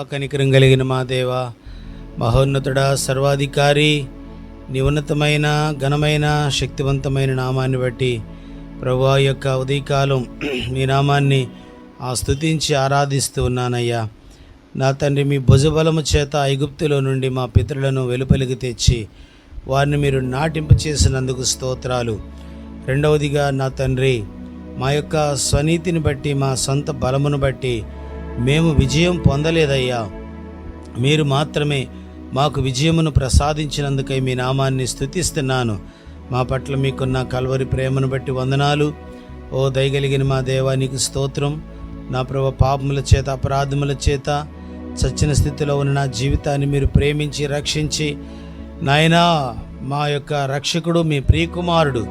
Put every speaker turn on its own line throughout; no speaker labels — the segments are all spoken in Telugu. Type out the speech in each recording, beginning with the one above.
కనికరం కలిగిన మా దేవ, మహోన్నతుడా, సర్వాధికారి, నీ ఉన్నతమైన ఘనమైన శక్తివంతమైన నామాన్ని బట్టి ప్రభువా యొక్క ఉదయకాలం మీ నామాన్ని స్తుతించి ఆరాధిస్తూ ఉన్నానయ్యా. నా తండ్రి, మీ భుజబలము చేత ఐగుప్తులో నుండి మా పితరులను వెలుపలికి తెచ్చి వారిని మీరు నాటింపు చేసినందుకు స్తోత్రాలు. రెండవదిగా నా తండ్రి, మా యొక్క స్వనీతిని బట్టి మా సొంత బలమును బట్టి మేము విజయం పొందలేదయ్యా. మీరు మాత్రమే మాకు విజయమును ప్రసాదించినందుకై మీ నామాన్ని స్తుతిస్తున్నాను. మా పట్ల మీకున్న కల్వరి ప్రేమను బట్టి వందనాలు. ఓ దయగలిగిన మా దేవా, నీకు స్తోత్రం. నా ప్రభు, పాపముల చేత అపరాధముల చేత చచ్చిన స్థితిలో ఉన్న నా జీవితాన్ని మీరు ప్రేమించి రక్షించి, నాయనా, మా యొక్క రక్షకుడు మీ ప్రియకుమారుడు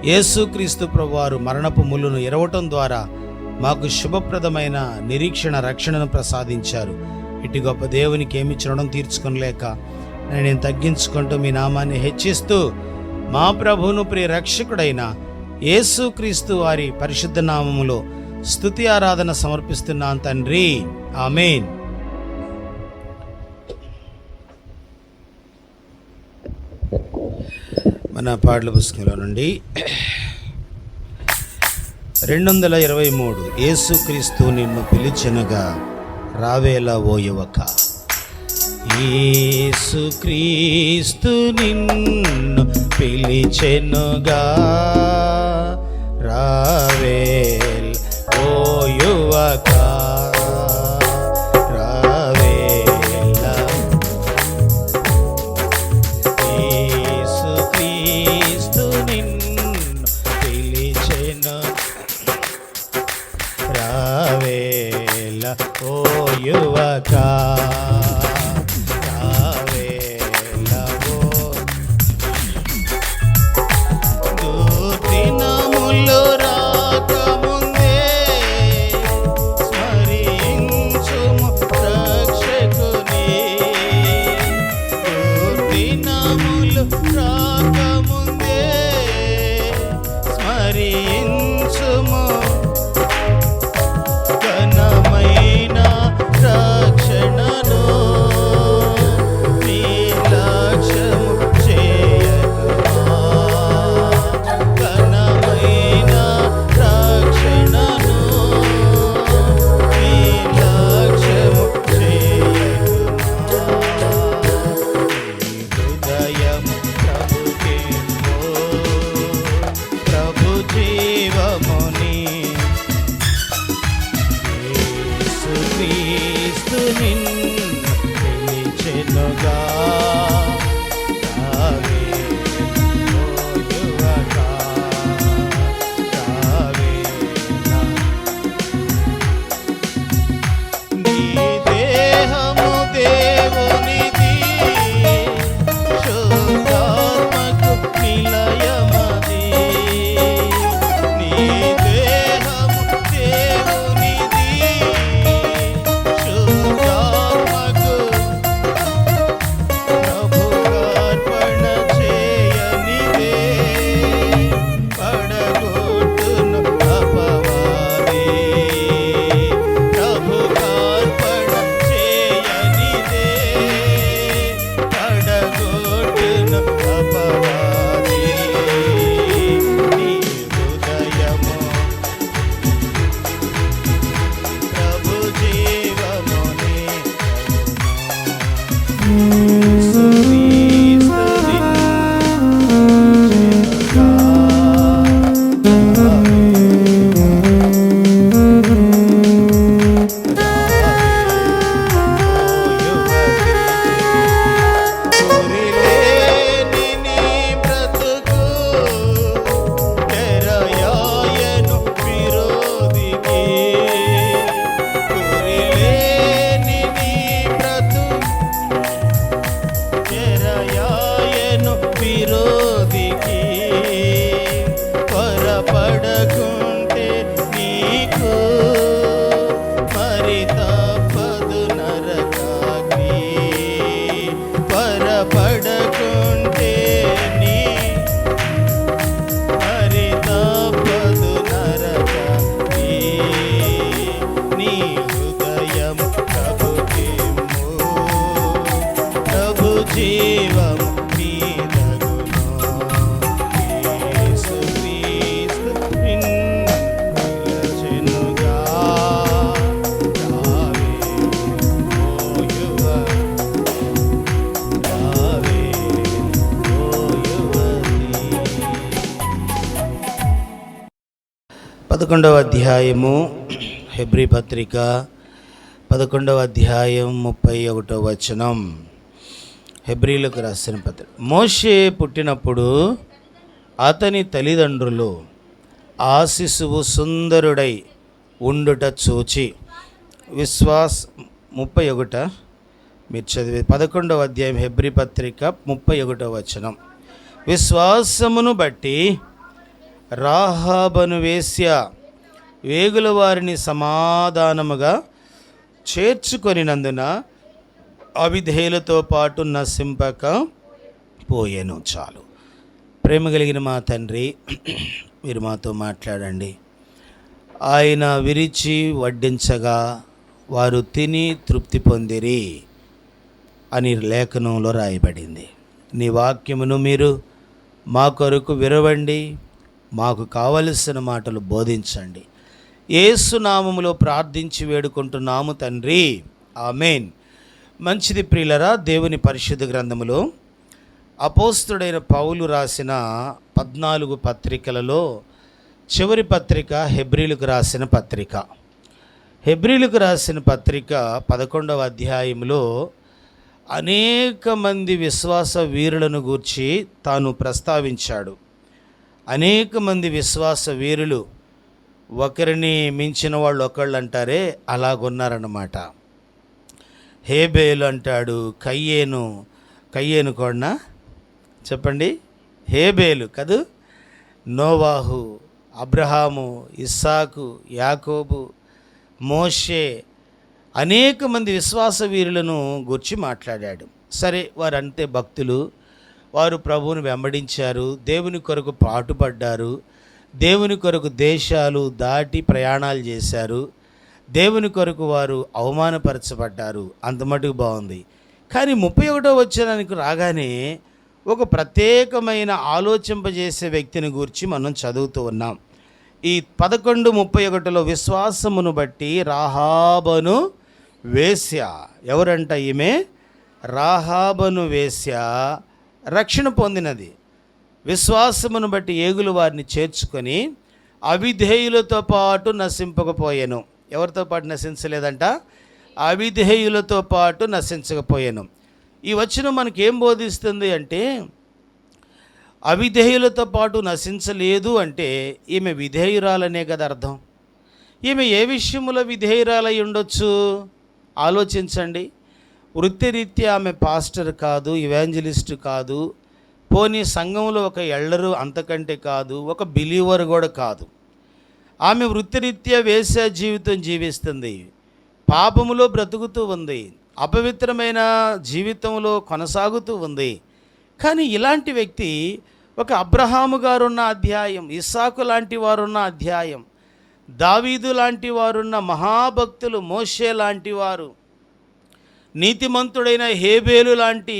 యేసుక్రీస్తు ప్రభువారు మరణపు ముళ్ళును ఎరవటం ద్వారా మాకు శుభప్రదమైన నిరీక్షణ రక్షణను ప్రసాదించారు. ఇటు గొప్ప దేవునికి ఏమి రుణం తీర్చుకొనలేక నేను తగ్గించుకుంటూ మీ నామాన్ని హెచ్చిస్తూ మా ప్రభువును ప్రియ రక్షకుడైన యేసుక్రీస్తు వారి పరిశుద్ధ నామములో స్తుతి ఆరాధన సమర్పిస్తున్నాను తండ్రి, ఆమేన్. మన పాటల పుస్తకంలో నుండి 223 యేసుక్రీస్తు నిన్ను పిలిచెనుగా రావేలా ఓ యువక. యేసుక్రీస్తు నిన్ను పిలిచెనుగా రావేల్ ఓ యువక, రావేలా. యేసుక్రీస్తు నిన్ను పిలిచెను రావేలా ఓ యువక, రావేలా ఓ. దుర్దినములు రాకముందే స్మరించుము రక్షకుని. దుర్దినములు రాకముందే స్మరించుము ఘనమైన రక్షణను. నిర్లక్ష్యము చేయకుమా. ఘనమైన రక్షణను నిర్లక్ష్యము చేయకుమా. నీ హృదయము ప్రభుకేమో, ప్రభు జీవముని. యేసుక్రీస్తు నిన్ను పిలిచెనుగా రావేలా ఓ యువక, రావేలా. నీ దేహము దేవునిది, శుద్ధాత్మకు నిలయమది. నీ దేహము దేవునిది, శుద్ధాత్మకు ప్రభుకార్పణ చేయనిదే. పడగొట్టును అపవాది, ప్రభుకార్పణ చేయనిదే. పడగొట్టును అపవాది. నీ హృదయము ప్రభు జీవముని. యేసుక్రీస్తు నిన్ను పిలిచెనుగా కొరిలేని నీ బ్రతుకు తెరయాయను విరోధికి. కొరిలేని నీ బ్రతుకు జీవము నీదగునా. యేసుక్రీస్తు నిన్ను పిలచెనుగా. రావే ఓ రావే ఓ యువతి. 11వ అధ్యాయము హెబ్రీ పత్రిక 11వ అధ్యాయం 31వ వచనం. హెబ్రీలకు రాసిన పత్రిక. మోషే పుట్టినప్పుడు అతని తల్లిదండ్రులు ఆ శిశువు సుందరుడై ఉండుట చూచి 31 మీరు చదివే 11వ అధ్యాయం హెబ్రీ పత్రిక 31వ వచనం. విశ్వాసమును బట్టి రాహాబను వేశ్య వేగుల వారిని సమాధానముగా చేర్చుకొనినందున అవిధేయులతో పాటు నశింపక పోయెను. చాలు. ప్రేమ కలిగిన మా తండ్రి, మీరు మాతో మాట్లాడండి. ఆయన విరిచి వడ్డించగా వారు తిని తృప్తి పొందిరి అని లేఖనంలో రాయబడింది. నీ వాక్యమును మీరు మా కొరకు విరవండి, మాకు కావలసిన మాటలు బోధించండి. యేసు నామములో ప్రార్థించి వేడుకుంటున్నాము తండ్రి, ఆమేన్. మంచిది ప్రియులరా, దేవుని పరిశుద్ధ గ్రంథములో అపోస్తుడైన పౌలు రాసిన 14 పత్రికలలో చివరి పత్రిక హెబ్రీలకు రాసిన పత్రిక. హెబ్రీలకు రాసిన పత్రిక 11వ అధ్యాయంలో అనేక మంది విశ్వాస వీరులను గూర్చి తాను ప్రస్తావించాడు. అనేక మంది విశ్వాస వీరులు ఒకరిని మించిన వాళ్ళు ఒకళ్ళు అంటారే, అలాగున్నారన్నమాట. హేబేలు అంటాడు, కయ్యేను కూడా చెప్పండి, హేబేలు కదూ, నోవాహు, అబ్రహాము, ఇస్సాకు, యాకోబు, మోషే, అనేక మంది విశ్వాస వీరులను గురించి మాట్లాడాడు. సరే, వారంతే భక్తులు, వారు ప్రభువుని వెంబడించారు, దేవుని కొరకు పాటుపడ్డారు, దేవుని కొరకు దేశాలు దాటి ప్రయాణాలు చేశారు, దేవుని కొరకు వారు అవమానపరచబడ్డారు. అంత మటుకు బాగుంది. కానీ 31వ వచనానికి రాగానే ఒక ప్రత్యేకమైన ఆలోచింపజేసే వ్యక్తిని గురించి మనం చదువుతూ ఉన్నాం. ఈ 11:31లో విశ్వాసమును బట్టి రాహాబను వేశ్య, ఎవరంట ఈమె? రాహాబను వేశ్య రక్షణ పొందినది. విశ్వాసమును బట్టి ఏగులు వారిని చేర్చుకొని అవిధేయులతో పాటు నశింపకపోయాను. ఎవరితో పాటు నశించలేదంట? అవిధేయులతో పాటు నశించకపోయాను. ఈ వచనం మనకేం బోధిస్తుంది అంటే, అవిధేయులతో పాటు నశించలేదు అంటే ఈమె విధేయురాలనే కదా అర్థం. ఈమె ఏ విషయంలో విధేయురాలై ఉండొచ్చు ఆలోచించండి. వృత్తిరీత్యా ఆమె పాస్టర్ కాదు, ఇవాంజలిస్ట్ కాదు, పోనీ సంఘంలో ఒక ఎల్డరు అంతకంటే కాదు, ఒక బిలీవర్ కూడా కాదు. ఆమె వృత్తిరీత్యా వేశ్య జీవితం జీవిస్తుంది, పాపములో బ్రతుకుతూ ఉంది, అపవిత్రమైన జీవితంలో కొనసాగుతూ ఉంది. కానీ ఇలాంటి వ్యక్తి ఒక అబ్రహాము గారున్న అధ్యాయం, ఇస్సాకు లాంటి వారున్న అధ్యాయం, దావీదు లాంటి వారున్న మహాభక్తులు, మోషే లాంటి వారు, నీతిమంతుడైన హేబేలు లాంటి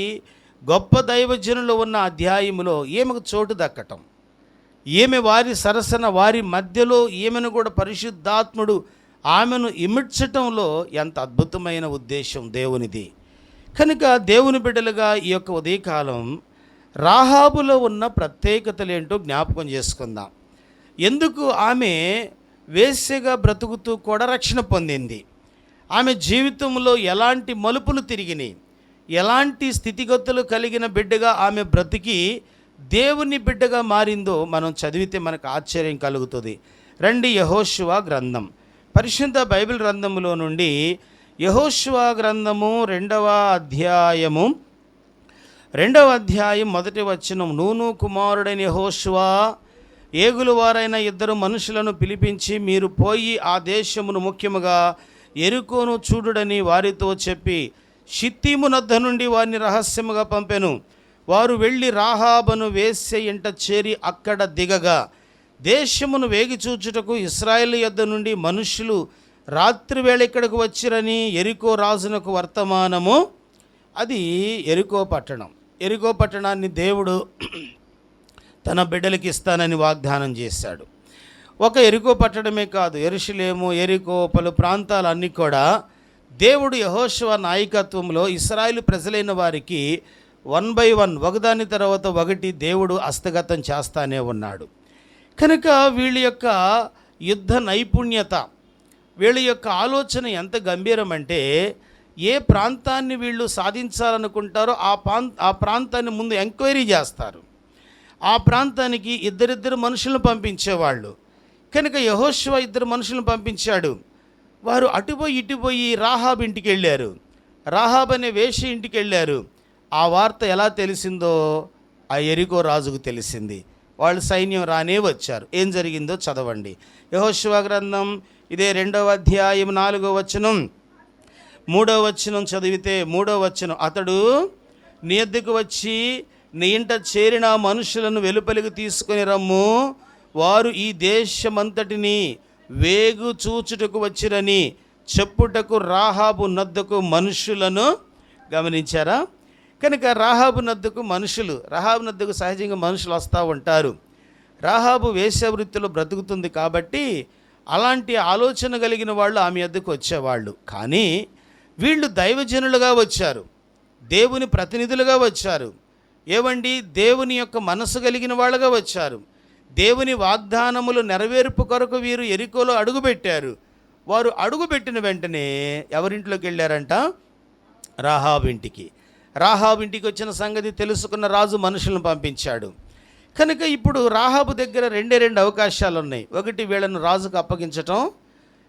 గొప్ప దైవజనులు ఉన్న అధ్యాయములో ఈమెకు చోటు దక్కటం, ఈమె వారి సరసన వారి మధ్యలో ఈమెను కూడా పరిశుద్ధాత్ముడు ఆమెను ఇమిడ్చటంలో ఎంత అద్భుతమైన ఉద్దేశం దేవునిది. కనుక దేవుని బిడ్డలుగా ఈ యొక్క ఉదయకాలం రాహాబులో ఉన్న ప్రత్యేకతలేంటో జ్ఞాపకం చేసుకుందాం. ఎందుకు ఆమె వేశ్యగా బ్రతుకుతూ కూడా రక్షణ పొందింది? ఆమె జీవితంలో ఎలాంటి మలుపులు తిరిగినాయి, ఎలాంటి స్థితిగతులు కలిగిన బిడ్డగా ఆమె బ్రతికి దేవుని బిడ్డగా మారిందో మనం చదివితే మనకు ఆశ్చర్యం కలుగుతుంది. రండి, యెహోషువ గ్రంథం, పరిశుద్ధ బైబిల్ గ్రంథములో నుండి యెహోషువ గ్రంథము 2వ అధ్యాయం 1వ వచనం. నూను కుమారుడైన యెహోషువ ఏగులు వారైన 2 మనుషులను పిలిపించి, మీరు పోయి ఆ దేశమును ముఖ్యముగా యెరికోను చూడుడని వారితో చెప్పి షిత్తీము నద్ద నుండి వారిని రహస్యముగా పంపెను. వారు వెళ్ళి రాహాబను వేశ్య ఇంట చేరి అక్కడ దిగగా, దేశమును వేగి చూచుటకు ఇశ్రాయేలు యొద్ద నుండి మనుషులు రాత్రి వేళ ఇక్కడకు వచ్చిరని యెరికో రాజునకు వర్తమానము అది యెరికో పట్టణం. యెరికో పట్టణాన్ని దేవుడు తన బిడ్డలకి ఇస్తానని వాగ్దానం చేశాడు. ఒక యెరికో పట్టణమే కాదు, యెరూషలేము, యెరికో, పలు ప్రాంతాలన్నీ కూడా దేవుడు యెహోషువ నాయకత్వంలో ఇశ్రాయేలు ప్రజలైన వారికి 1 by 1 ఒకదాని తర్వాత ఒకటి దేవుడు హస్తగతం చేస్తానే ఉన్నాడు. కనుక వీళ్ళ యొక్క యుద్ధ నైపుణ్యత, వీళ్ళ యొక్క ఆలోచన ఎంత గంభీరం అంటే, ఏ ప్రాంతాన్ని వీళ్ళు సాధించాలనుకుంటారో ఆ ప్రాంతాన్ని ముందు ఎంక్వైరీ చేస్తారు. ఆ ప్రాంతానికి ఇద్దరిద్దరు మనుషులను పంపించేవాళ్ళు. కనుక యెహోషువ 2 మనుషులను పంపించాడు. వారు అటుపోయి ఇటుపోయి రాహాబు ఇంటికి వెళ్ళారు. రాహాబ్ అనే వేశ్య ఇంటికి వెళ్ళారు. ఆ వార్త ఎలా తెలిసిందో ఆ యెరికో రాజుకు తెలిసింది. వాళ్ళు సైన్యం రానే వచ్చారు. ఏం జరిగిందో చదవండి. యెహోషువ గ్రంథం ఇదే 2వ అధ్యాయం 4వ వచనం, 3వ వచనం చదివితే 3వ వచనం, అతడు నీ యొద్దకు వచ్చి నీ ఇంట చేరిన మనుషులను వెలుపలికి తీసుకొని రమ్ము, వారు ఈ దేశమంతటిని వేగు చూచుటకు వచ్చిరని చెప్పుటకు రాహాబు నద్దకు మనుషులను గమనించారా? కనుక రాహాబు నద్దకు సహజంగా మనుషులు వస్తూ ఉంటారు. రాహాబు వేశ్యావృత్తిలో బ్రతుకుతుంది కాబట్టి అలాంటి ఆలోచన కలిగిన వాళ్ళు ఆమె వద్దకు వచ్చేవాళ్ళు. కానీ వీళ్ళు దైవజనులుగా వచ్చారు, దేవుని ప్రతినిధులుగా వచ్చారు. ఏవండి, దేవుని యొక్క మనసు కలిగిన వాళ్ళుగా వచ్చారు. దేవుని వాగ్దానములు నెరవేర్పు కొరకు వీరు యెరికోలో అడుగుపెట్టారు. వారు అడుగుపెట్టిన వెంటనే ఎవరింట్లోకి వెళ్ళారంట? రాహాబు ఇంటికి. రాహాబు ఇంటికి వచ్చిన సంగతి తెలుసుకున్న రాజు మనుషులను పంపించాడు. కనుక ఇప్పుడు రాహాబు దగ్గర 2 అవకాశాలు ఉన్నాయి. ఒకటి, వీళ్ళను రాజుకు అప్పగించటం,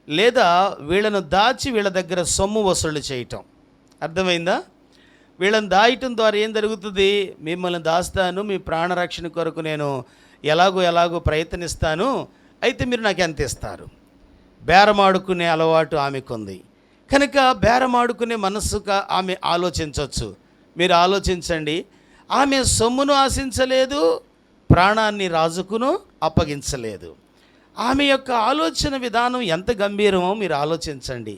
లేదా వీళ్ళను దాచి వీళ్ళ దగ్గర సొమ్ము వసూలు చేయటం. అర్థమైందా? వీళ్ళని దాయటం ద్వారా ఏం జరుగుతుంది? మిమ్మల్ని దాస్తాను, మీ ప్రాణరక్షణ కొరకు నేను ఎలాగో ప్రయత్నిస్తాను, అయితే మీరు నాకు ఎంత ఇస్తారు? బేరమాడుకునే అలవాటు ఆమెకుంది. కనుక బేరమాడుకునే మనస్సుగా ఆమె ఆలోచించవచ్చు. మీరు ఆలోచించండి. ఆమె సొమ్మును ఆశించలేదు, ప్రాణాన్ని రాజుకును అప్పగించలేదు. ఆమె యొక్క ఆలోచన విధానం ఎంత గంభీరమో మీరు ఆలోచించండి.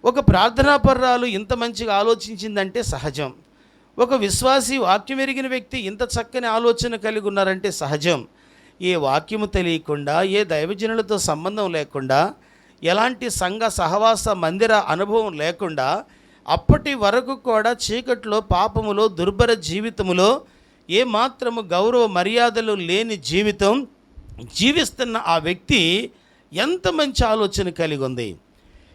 ఒక ప్రార్థనాపర్రాలు ఇంత మంచిగా ఆలోచించిందంటే సహజం. ఒక విశ్వాసి, వాక్యం ఎరిగిన వ్యక్తి ఇంత చక్కని ఆలోచన కలిగి ఉన్నారంటే సహజం. ఏ వాక్యము తెలియకుండా, ఏ దైవజనులతో సంబంధం లేకుండా, ఎలాంటి సంఘ సహవాస మందిర అనుభవం లేకుండా, అప్పటి వరకు కూడా చీకట్లో, పాపములో, దుర్భర జీవితములో ఏమాత్రము గౌరవ మర్యాదలు లేని జీవితం జీవిస్తున్న ఆ వ్యక్తి ఎంత మంచి ఆలోచన కలిగి ఉంది.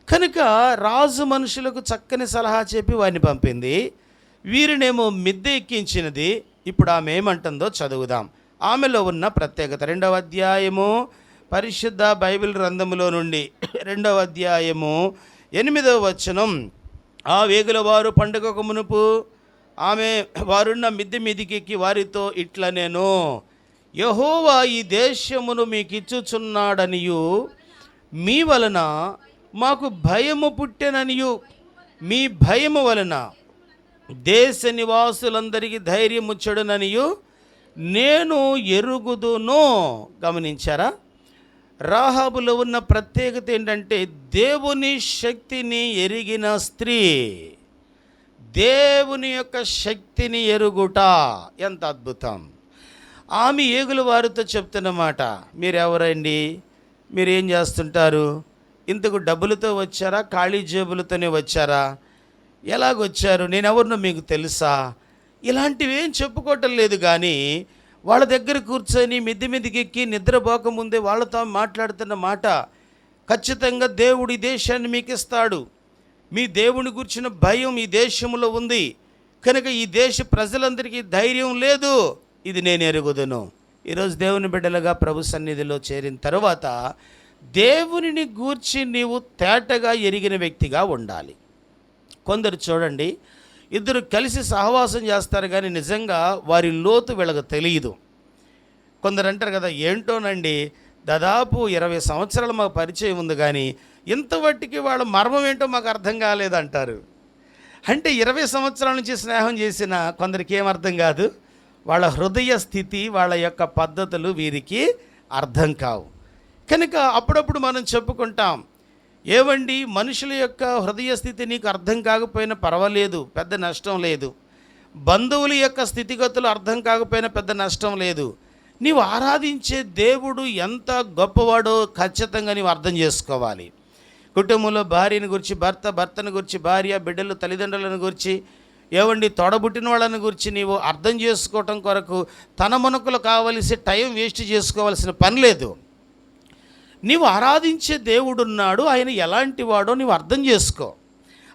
కనుక రాజు మనుషులకు చక్కని సలహా చెప్పి వారిని పంపింది. వీరినేమో మిద్దె ఎక్కించినది. ఇప్పుడు ఆమె ఏమంటుందో చదువుదాం. ఆమెలో ఉన్న ప్రత్యేకత 2వ అధ్యాయము పరిశుద్ధ బైబిల్ గ్రంథములో నుండి 2వ అధ్యాయము 8వ వచనం. ఆ వేగుల వారు పండుగకు మునుపు వారున్న మిద్దె మీదికి వారితో ఇట్లా, నేను యెహోవా ఈ దేశమును మీకు ఇచ్చుచున్నాడనియు, మీ వలన మాకు భయము పుట్టెననియు, మీ భయము వలన దేశ నివాసులందరికీ ధైర్యము చెడుననియు నేను ఎరుగుదును. గమనించారా? రాహాబులో ఉన్న ప్రత్యేకత ఏంటంటే దేవుని శక్తిని ఎరిగిన స్త్రీ. దేవుని యొక్క శక్తిని ఎరుగుట ఎంత అద్భుతం! ఆమె ఏగుల వారితో చెప్తున్నమాట, మీరెవరండి? మీరేం చేస్తుంటారు? ఇంతకు డబ్బులతో వచ్చారా, ఖాళీ జేబులతోనే వచ్చారా? ఎలాగొచ్చారు? నేనెవరినో మీకు తెలుసా? ఇలాంటివి ఏం చెప్పుకోవటం లేదు. కానీ వాళ్ళ దగ్గర కూర్చొని మిద్దె మీదకి ఎక్కి నిద్రపోకముందే వాళ్ళతో మాట్లాడుతున్న మాట, ఖచ్చితంగా దేవుడు ఈ దేశాన్ని మీకు ఇస్తాడు, మీ దేవుని గురించిన భయం ఈ దేశంలో ఉంది, కనుక ఈ దేశ ప్రజలందరికీ ధైర్యం లేదు, ఇది నేను ఎరుగుదును. ఈరోజు దేవుని బిడ్డలుగా ప్రభు సన్నిధిలో చేరిన తర్వాత దేవునిని గూర్చి నీవు తేటగా ఎరిగిన వ్యక్తిగా ఉండాలి. కొందరు చూడండి, ఇద్దరు కలిసి సహవాసం చేస్తారు కానీ నిజంగా వారి లోతు వీళ్ళకి తెలియదు. కొందరు అంటారు కదా, ఏంటోనండి దాదాపు 20 సంవత్సరాలు మాకు పరిచయం ఉంది కానీ ఇంతవట్టికి వాళ్ళ మర్మం ఏంటో మాకు అర్థం కాలేదంటారు. అంటే 20 సంవత్సరాల నుంచి స్నేహం చేసిన కొందరికి ఏం అర్థం కాదు, వాళ్ళ హృదయ స్థితి, వాళ్ళ యొక్క పద్ధతులు వీరికి అర్థం కావు. కనుక అప్పుడప్పుడు మనం చెప్పుకుంటాం, ఏవండి, మనుషుల యొక్క హృదయ స్థితి నీకు అర్థం కాకపోయినా పర్వాలేదు, పెద్ద నష్టం లేదు. బంధువుల యొక్క స్థితిగతులు అర్థం కాకపోయినా పెద్ద నష్టం లేదు. నీవు ఆరాధించే దేవుడు ఎంత గొప్పవాడో ఖచ్చితంగా నీవు అర్థం చేసుకోవాలి. కుటుంబంలో భార్యను గురించి భర్త, భర్తను గురించి భార్య, బిడ్డలు, తల్లిదండ్రులను గురించి, ఏవండి తోడబుట్టిన వాళ్ళని గురించి నీవు అర్థం చేసుకోవటం కొరకు తన మునకలు కావలసి టైం వేస్ట్ చేసుకోవాల్సిన పని లేదు. నీవు ఆరాధించే దేవుడున్నాడు, ఆయన ఎలాంటి వాడో నీవు అర్థం చేసుకో.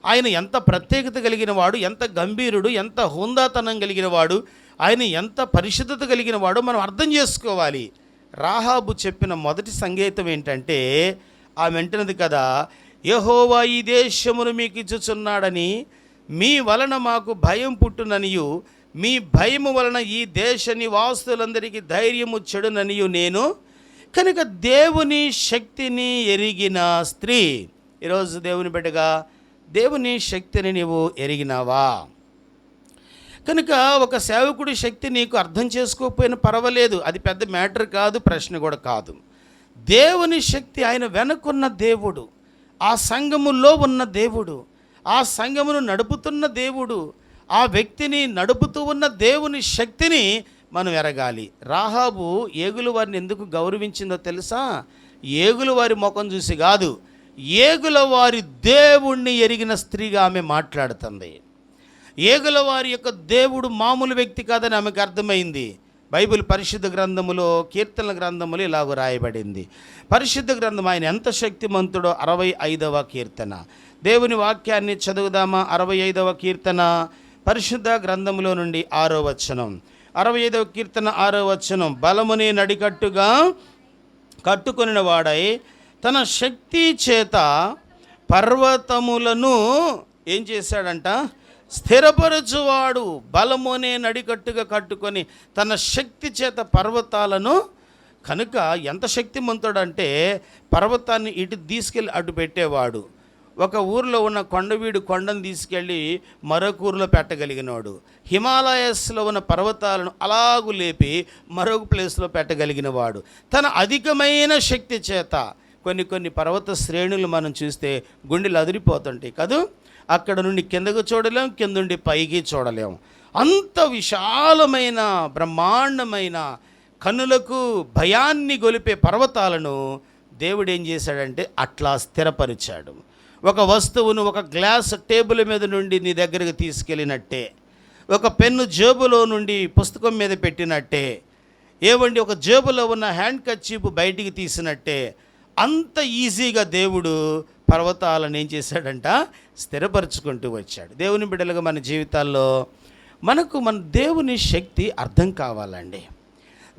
ఆయన ఎంత ప్రత్యేకత కలిగిన వాడు, ఎంత గంభీరుడు, ఎంత హుందాతనం కలిగిన వాడు, ఆయన ఎంత పరిశుద్ధత కలిగిన వాడో మనం అర్థం చేసుకోవాలి. రాహాబు చెప్పిన మొదటి సంకేతం ఏంటంటే, ఆమె అంటున్నది కదా, యెహోవా ఈ దేశమును మీకు ఇచ్చుచున్నాడని, మీ వలన మాకు భయం పుట్టుననియు, మీ భయము వలన ఈ దేశ నివాసులందరికీ ధైర్యము చెడుననియు నేను. కనుక దేవుని శక్తిని ఎరిగిన స్త్రీ. ఈరోజు దేవుని బిడ్డగా దేవుని శక్తిని నీవు ఎరిగినావా? కనుక ఒక సేవకుడి శక్తి నీకు అర్థం చేసుకోకపోయినా పర్వాలేదు, అది పెద్ద మ్యాటర్ కాదు, ప్రశ్న కూడా కాదు. దేవుని శక్తి, ఆయన వెనుకున్న దేవుడు, ఆ సంఘములో ఉన్న దేవుడు, ఆ సంఘమును నడుపుతున్న దేవుడు, ఆ వ్యక్తిని నడుపుతూ ఉన్న దేవుని శక్తిని మనం ఎరగాలి. రాహాబు ఏగుల వారిని ఎందుకు గౌరవించిందో తెలుసా? ఏగుల వారి ముఖం చూసి కాదు, ఏగుల వారి దేవుణ్ణి ఎరిగిన స్త్రీగా ఆమె మాట్లాడుతుంది. ఏగుల వారి యొక్క దేవుడు మామూలు వ్యక్తి కాదని ఆమెకు అర్థమైంది. బైబిల్ పరిశుద్ధ గ్రంథములో, కీర్తనల గ్రంథములో ఇలాగ రాయబడింది. పరిశుద్ధ గ్రంథం ఆయన ఎంత శక్తిమంతుడో. 65వ కీర్తన దేవుని వాక్యాన్ని చదువుదామా? 65వ కీర్తన పరిశుద్ధ గ్రంథములో నుండి 6వ వచనం. 65వ కీర్తన 6వ వచనం. బలముని నడికట్టుగా కట్టుకొనిన వాడై తన శక్తి చేత పర్వతములను ఏం చేశాడంట? స్థిరపరచువాడు. బలమునే నడికట్టుగా కట్టుకొని తన శక్తి చేత పర్వతాలను. కనుక ఎంత శక్తిమంతుడంటే పర్వతాన్ని ఇటు తీసుకెళ్ళి అటు పెట్టేవాడు. ఒక ఊరిలో ఉన్న కొండవీడు కొండను తీసుకెళ్ళి మరొక ఊరిలో పెట్టగలిగినవాడు. హిమాలయస్లో ఉన్న పర్వతాలను అలాగు లేపి మరొక ప్లేస్లో పెట్టగలిగిన వాడు. తన అధికమైన శక్తి చేత కొన్ని పర్వత శ్రేణులు మనం చూస్తే గుండెలు అదిరిపోతుంటాయి కదూ. అక్కడ నుండి కిందకు చూడలేం, కింద నుండి పైకి చూడలేం. అంత విశాలమైన బ్రహ్మాండమైన కన్నులకు భయాన్ని గొలిపే పర్వతాలను దేవుడు ఏం చేశాడంటే అట్లా స్థిరపరిచాడు. ఒక వస్తువును ఒక గ్లాస్ టేబుల్ మీద నుండి నీ దగ్గరకు తీసుకెళ్ళినట్టే, ఒక పెన్ను జేబులో నుండి పుస్తకం మీద పెట్టినట్టే, ఏవండి ఒక జేబులో ఉన్న హ్యాండ్ కర్చీఫ్ బయటికి తీసినట్టే, అంత ఈజీగా దేవుడు పర్వతాలను ఏం చేశాడంట? స్థిరపరచుకుంటూ వచ్చాడు. దేవుని బిడ్డలుగా మన జీవితాల్లో మనకు మన దేవుని శక్తి అర్థం కావాలండి.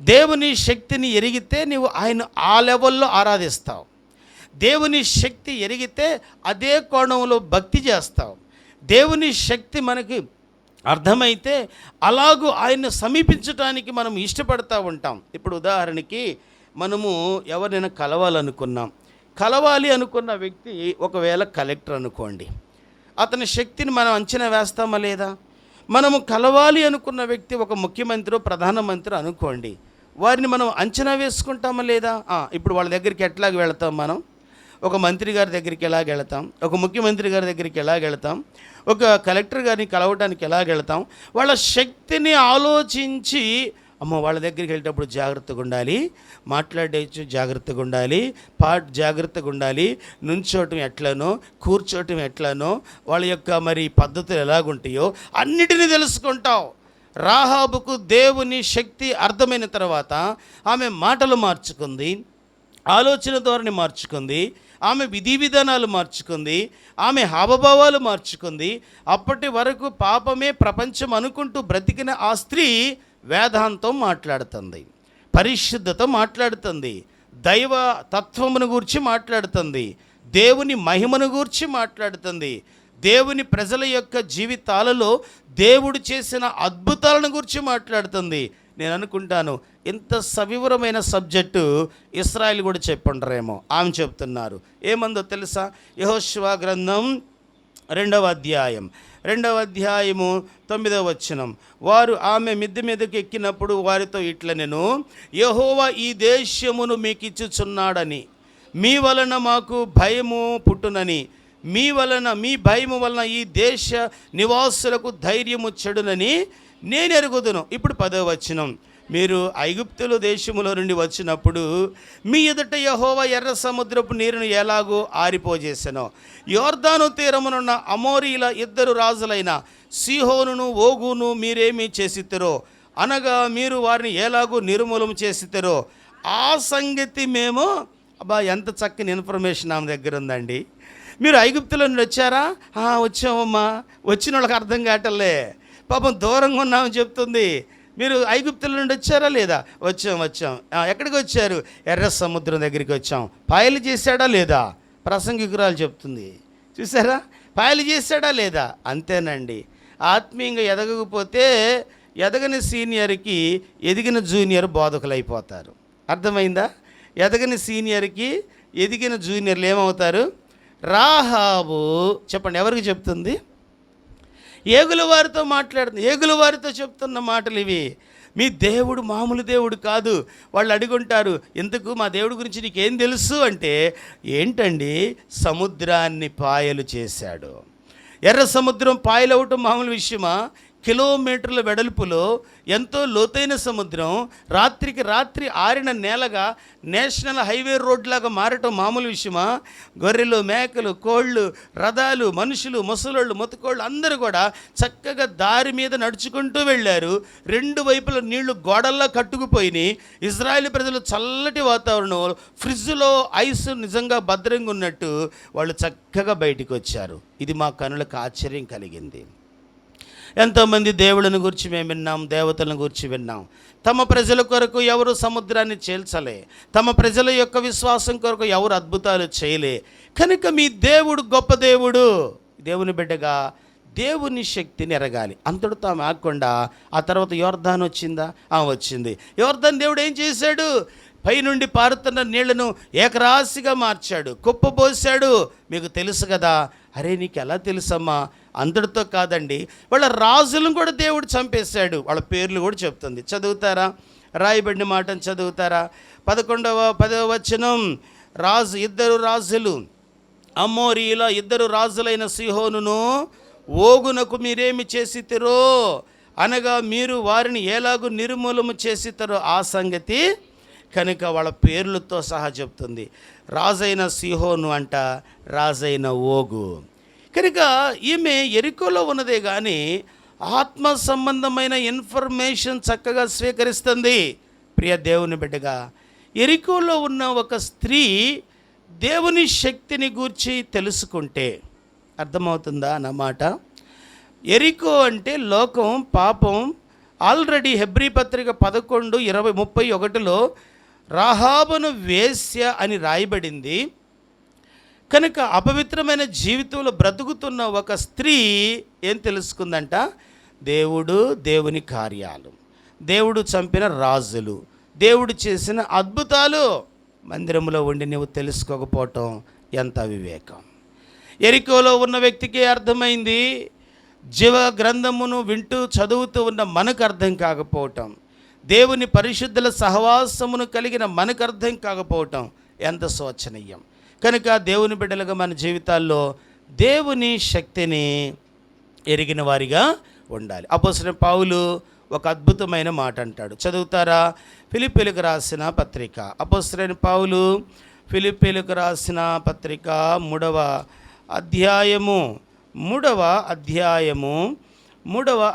దేవుని శక్తిని ఎరిగితే నీవు ఆయన ఆ లెవెల్లో ఆరాధిస్తావు. దేవుని శక్తి ఎరిగితే అదే కోణంలో భక్తి చేస్తావు. దేవుని శక్తి మనకి అర్థమైతే అలాగూ ఆయన్ని సమీపించడానికి మనం ఇష్టపడతా ఉంటాం. ఇప్పుడు ఉదాహరణకి మనము ఎవరినైనా కలవాలి అనుకున్న వ్యక్తి ఒకవేళ కలెక్టర్ అనుకోండి, అతని శక్తిని మనం అంచనా వేస్తామా లేదా? మనము కలవాలి అనుకున్న వ్యక్తి ఒక ముఖ్యమంత్రి, ప్రధానమంత్రి అనుకోండి, వారిని మనం అంచనా వేసుకుంటామా లేదా? ఇప్పుడు వాళ్ళ దగ్గరికి ఎట్లాగ వెళతాం మనం? ఒక మంత్రి గారి దగ్గరికి ఎలాగ వెళతాం? ఒక ముఖ్యమంత్రి గారి దగ్గరికి ఎలాగ వెళతాం? ఒక కలెక్టర్ గారిని కలవడానికి ఎలాగ వెళతాం? వాళ్ళ శక్తిని ఆలోచించి, అమ్మో వాళ్ళ దగ్గరికి వెళ్ళేటప్పుడు జాగ్రత్తగా ఉండాలి, మాట్లాడేచ్చు జాగ్రత్తగా ఉండాలి, జాగ్రత్తగా ఉండాలి, నుంచోవటం ఎట్లనో కూర్చోవటం ఎట్లనో వాళ్ళ యొక్క మరి పద్ధతులు ఎలాగుంటాయో అన్నిటినీ తెలుసుకుంటావు. రాహాబుకు దేవుని శక్తి అర్థమైన తర్వాత ఆమె మాటలు మార్చుకుంది, ఆలోచన ధోరణి మార్చుకుంది, ఆమె విధి విధానాలు మార్చుకుంది, ఆమె హావభావాలు మార్చుకుంది. అప్పటి వరకు పాపమే ప్రపంచం అనుకుంటూ బ్రతికిన ఆ స్త్రీ వేదాంతం మాట్లాడుతుంది, పరిశుద్ధత మాట్లాడుతుంది, దైవ తత్వమును గూర్చి మాట్లాడుతుంది, దేవుని మహిమను గూర్చి మాట్లాడుతుంది, దేవుని ప్రజల యొక్క జీవితాలలో దేవుడు చేసిన అద్భుతాలను గురించి మాట్లాడుతుంది. నేను అనుకుంటాను ఇంత సవివరమైన సబ్జెక్టు ఇశ్రాయేలు కూడా చెప్పుంటారేమో. ఆమె చెప్తున్నారు ఏమందో తెలుసా? యెహోషువ గ్రంథం 2వ అధ్యాయం 9వ వచనం. వారు ఆమె మిద్దె మీదకి ఎక్కినప్పుడు వారితో ఇట్లా, నేను యెహోవా ఈ దేశమును మీకు ఇచ్చుచున్నాడని మీ వలన మాకు భయము పుట్టునని, మీ భయము వలన ఈ దేశ నివాసులకు ధైర్యము చెడునని నేను ఎరుగుదును. ఇప్పుడు 10వ వచనం, మీరు ఐగుప్తుల దేశములో నుండి వచ్చినప్పుడు మీ ఎదుట యెహోవా ఎర్ర సముద్రపు నీరును ఎలాగో ఆరిపోజేసెనో, యోర్దాను తీరమునున్న అమోరీల 2 రాజులైన సీహోనును ఓగును మీరేమి చేసిద్దరో, అనగా మీరు వారిని ఎలాగో నిర్మూలన చేసిద్దరో ఆ సంగతి మేము. అబ్బా, ఎంత చక్కని ఇన్ఫర్మేషన్ ఆమె దగ్గర ఉందండి. మీరు ఐగుప్తుల నుండి వచ్చారా? వచ్చామమ్మా. వచ్చిన వాళ్ళకి అర్థం కావటంలే, పాపం దూరంగా ఉన్నామని చెప్తుంది. మీరు ఐగుప్తుల నుండి వచ్చారా? లేదా? వచ్చాం. ఎక్కడికి వచ్చారు? ఎర్ర సముద్రం దగ్గరికి వచ్చాం. పాయలు చేశాడా లేదా? ప్రసంగికురాలు చెప్తుంది. చూసారా, పాయలు చేశాడా లేదా? అంతేనండి. ఆత్మీయంగా ఎదగకపోతే ఎదగని సీనియర్కి ఎదిగిన జూనియర్ బోధకులు అయిపోతారు. అర్థమైందా? ఎదగని సీనియర్కి ఎదిగిన జూనియర్లు ఏమవుతారు? రాహాబు చెప్పండి, ఎవరికి చెప్తుంది? ఏగుల వారితో మాట్లాడుతుంది. ఏగుల వారితో చెప్తున్న మాటలు ఇవి. మీ దేవుడు మామూలు దేవుడు కాదు. వాళ్ళు అడుగుంటారు, ఎందుకు మా దేవుడి గురించి నీకేం తెలుసు అంటే, ఏంటండి, సముద్రాన్ని పాయలు చేశాడు. ఎర్ర సముద్రం పాయలవటం మామూలు విషయమా? కిలోమీటర్ల వెడల్పులో ఎంతో లోతైన సముద్రం రాత్రికి రాత్రి ఆరిన నేలగా నేషనల్ హైవే రోడ్ లాగా మారటం మామూలు విషయమా? గొర్రెలు, మేకలు, కోళ్ళు, రథాలు, మనుషులు, ముసలోళ్ళు, మొత్తుకోళ్ళు అందరూ కూడా చక్కగా దారి మీద నడుచుకుంటూ వెళ్ళారు. 2 వైపుల నీళ్లు గోడల్లా కట్టుకుపోయినాయి. ఇజ్రాయేల్ ప్రజలు చల్లటి వాతావరణం, ఫ్రిడ్జ్లో ఐస్ నిజంగా భద్రంగా ఉన్నట్టు వాళ్ళు చక్కగా బయటికి వచ్చారు. ఇది మా కనులకు ఆశ్చర్యం కలిగింది. ఎంతోమంది దేవుళ్ళని గురించి మేము విన్నాం, దేవతలను గురించి విన్నాం. తమ ప్రజల కొరకు ఎవరు సముద్రాన్ని చేల్చలే, తమ ప్రజల యొక్క విశ్వాసం కొరకు ఎవరు అద్భుతాలు చేయలే. కనుక మీ దేవుడు గొప్ప దేవుడు. దేవుని బిడ్డగా దేవుని శక్తిని ఎరగాలి. అంతటితో ఆమె ఆగకుండా ఆ తర్వాత యోర్దాను వచ్చిందా? వచ్చింది. యోర్దాను దేవుడు ఏం చేశాడు? పైనుండి పారుతున్న నీళ్లను ఏకరాశిగా మార్చాడు, కుప్పబోసాడు. మీకు తెలుసు కదా. అరే, నీకు ఎలా తెలుసమ్మా? అందరితో కాదండి, వాళ్ళ రాజులను కూడా దేవుడు చంపేశాడు. వాళ్ళ పేర్లు కూడా చెప్తుంది. చదువుతారా? రాయబడిన మాటను చదువుతారా? 10వ వచనం, 2 రాజులు, అమోరీల 2 రాజులైన సీహోనును ఓగునకు మీరేమి చేసితిరో, అనగా మీరు వారిని ఎలాగూ నిర్మూలము చేసితారో ఆ సంగతి. కనుక వాళ్ళ పేర్లతో సహా చెప్తుంది. రాజైన సీహోను అంట, రాజైన ఓగు. కనుక ఈమె ఎరికోలో ఉన్నదే కానీ ఆత్మ సంబంధమైన ఇన్ఫర్మేషన్ చక్కగా స్వీకరిస్తుంది. ప్రియ దేవుని బిడ్డగా, ఎరికోలో ఉన్న ఒక స్త్రీ దేవుని శక్తిని గూర్చి తెలుసుకుంటే అర్థమవుతుందా అన్నమాట. ఎరికో అంటే లోకం, పాపం. ఆల్రెడీ హెబ్రీ పత్రిక 11:20-31లో రాహాబును వేశ్య అని రాయబడింది. కనుక అపవిత్రమైన జీవితంలో బ్రతుకుతున్న ఒక స్త్రీ ఏం తెలుసుకుందంట? దేవుడు, దేవుని కార్యాలు, దేవుడు చంపిన రాజులు, దేవుడు చేసిన అద్భుతాలు మందిరంలో ఉండి నువ్వు తెలుసుకోకపోవటం ఎంత అవివేకం. ఎరికోలో ఉన్న వ్యక్తికి అర్థమైంది. జీవ గ్రంథమును వింటూ చదువుతూ ఉన్న మనకు అర్థం కాకపోవటం, దేవుని పరిశుద్ధుల సహవాసమును కలిగిన మనకు అర్థం కాకపోవటం ఎంత శోచనీయం. కనుక దేవుని బిడ్డలుగా మన జీవితాల్లో దేవుని శక్తిని ఎరిగిన వారిగా ఉండాలి. అపోస్తలుడైన పౌలు ఒక అద్భుతమైన మాట అంటాడు. చదువుతారా? ఫిలిప్పీయులకు రాసిన పత్రిక. అపోస్తలుడైన పౌలు ఫిలిప్పీయులకు రాసిన పత్రిక 3వ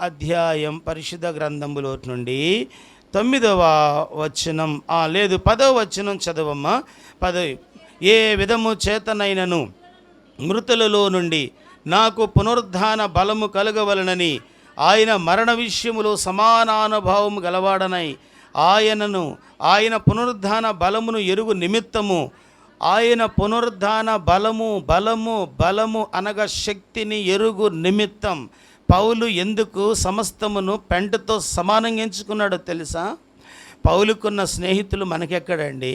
అధ్యాయం పరిశుద్ధ గ్రంథములో నుండి 9వ వచనం, లేదు 10వ వచనం చదవమ్మా. 10. ఏ విధము చేతనైనను మృతులలో నుండి నాకు పునరుద్ధాన బలము కలగవలనని ఆయన మరణ విషయములో సమానానుభావము గలవాడనై ఆయన పునరుద్ధాన బలమును ఎరుగు నిమిత్తము, ఆయన పునరుద్ధాన బలము అనగా శక్తిని ఎరుగు నిమిత్తం పౌలు ఎందుకు సమస్తమును పెంటతో సమానంగా ఎంచుకున్నాడో తెలుసా? పౌలుకున్న స్నేహితులు మనకెక్కడండి?